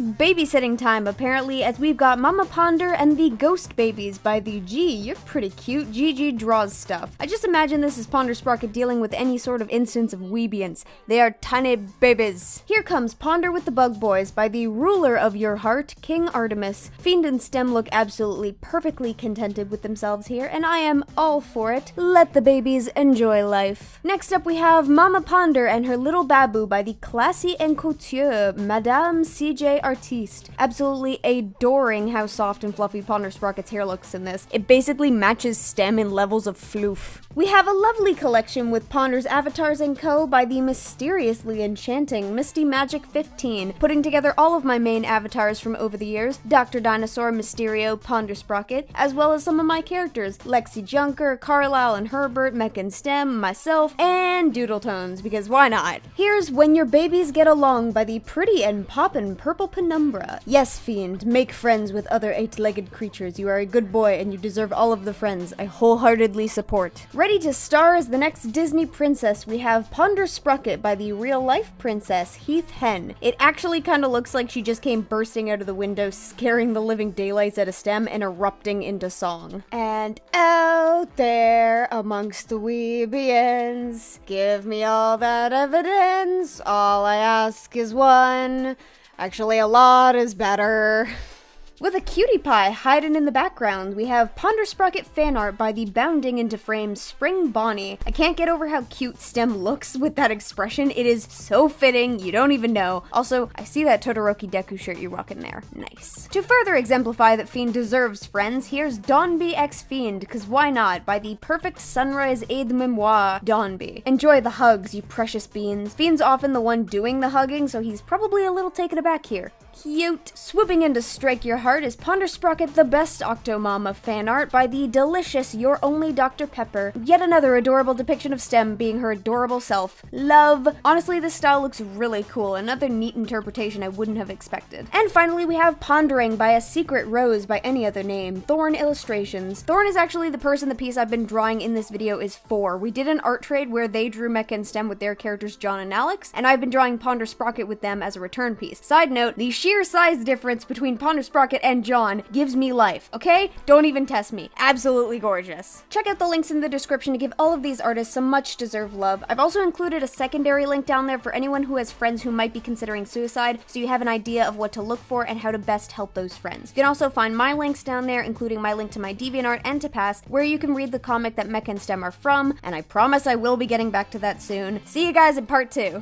babysitting time, apparently, as we've got Mama Ponder and the Ghost Babies by the you're pretty cute, Gigi Draws Stuff. I just imagine this is Ponder Sprocket dealing with any sort of instance of weebiance. They are tiny babies. Here comes Ponder with the Bug Boys by the Ruler of Your Heart, King Artemis. Fiend and Stem look absolutely perfectly contented with themselves here, and I am all for it. Let the babies enjoy life. Next up, we have Mama Ponder and her little babu by the Classy and Couture, Madame CJ Artiste. Absolutely adoring how soft and fluffy Ponder Sprocket's hair looks in this. It basically matches Stem in levels of floof. We have a lovely collection with Ponder's Avatars & Co. by the mysteriously enchanting Misty Magic 15, putting together all of my main avatars from over the years, Dr. Dinosaur, Mysterio, Ponder Sprocket, as well as some of my characters, Lexi Junker, Carlisle and Herbert, Mech and Stem, myself, and Doodletones, because why not? Here's When Your Babies Get Along by the pretty and poppin' Purple Penumbra. Yes, Fiend, make friends with other eight-legged creatures. You are a good boy and you deserve all of the friends I wholeheartedly support. Ready to star as the next Disney princess, we have Ponder Sprocket by the real-life princess, Heath Hen. It actually kind of looks like she just came bursting out of the window, scaring the living daylights out of Stem and erupting into song. And out there amongst the weebians, give me all that evidence. All I ask is one. Actually, a lot is better. With a cutie pie hiding in the background, we have Ponder Sprocket fan art by the Bounding into Frame Spring Bonnie. I can't get over how cute Stem looks with that expression. It is so fitting, you don't even know. Also, I see that Todoroki Deku shirt you're rocking there. Nice. To further exemplify that Fiend deserves friends, here's Dawnby x Fiend, cause why not, by the Perfect Sunrise Aide Memoire, Dawnby. Enjoy the hugs, you precious beans. Fiend's often the one doing the hugging, so he's probably a little taken aback here. Cute. Swooping in to strike your heart is Ponder Sprocket the Best Octomama fan art by the delicious You're Only Dr. Pepper. Yet another adorable depiction of Stem being her adorable self. Love. Honestly, this style looks really cool. Another neat interpretation I wouldn't have expected. And finally, we have Pondering by A Secret Rose by any other name. Thorn Illustrations. Thorn is actually the person the piece I've been drawing in this video is for. We did an art trade where they drew Mecha and Stem with their characters John and Alex, and I've been drawing Ponder Sprocket with them as a return piece. Side note, the sheer size difference between Ponder Sprocket and John gives me life, okay? Don't even test me. Absolutely gorgeous. Check out the links in the description to give all of these artists some much deserved love. I've also included a secondary link down there for anyone who has friends who might be considering suicide, so you have an idea of what to look for and how to best help those friends. You can also find my links down there, including my link to my DeviantArt and to Pass, where you can read the comic that Mecha and Stem are from, and I promise I will be getting back to that soon. See you guys in part 2.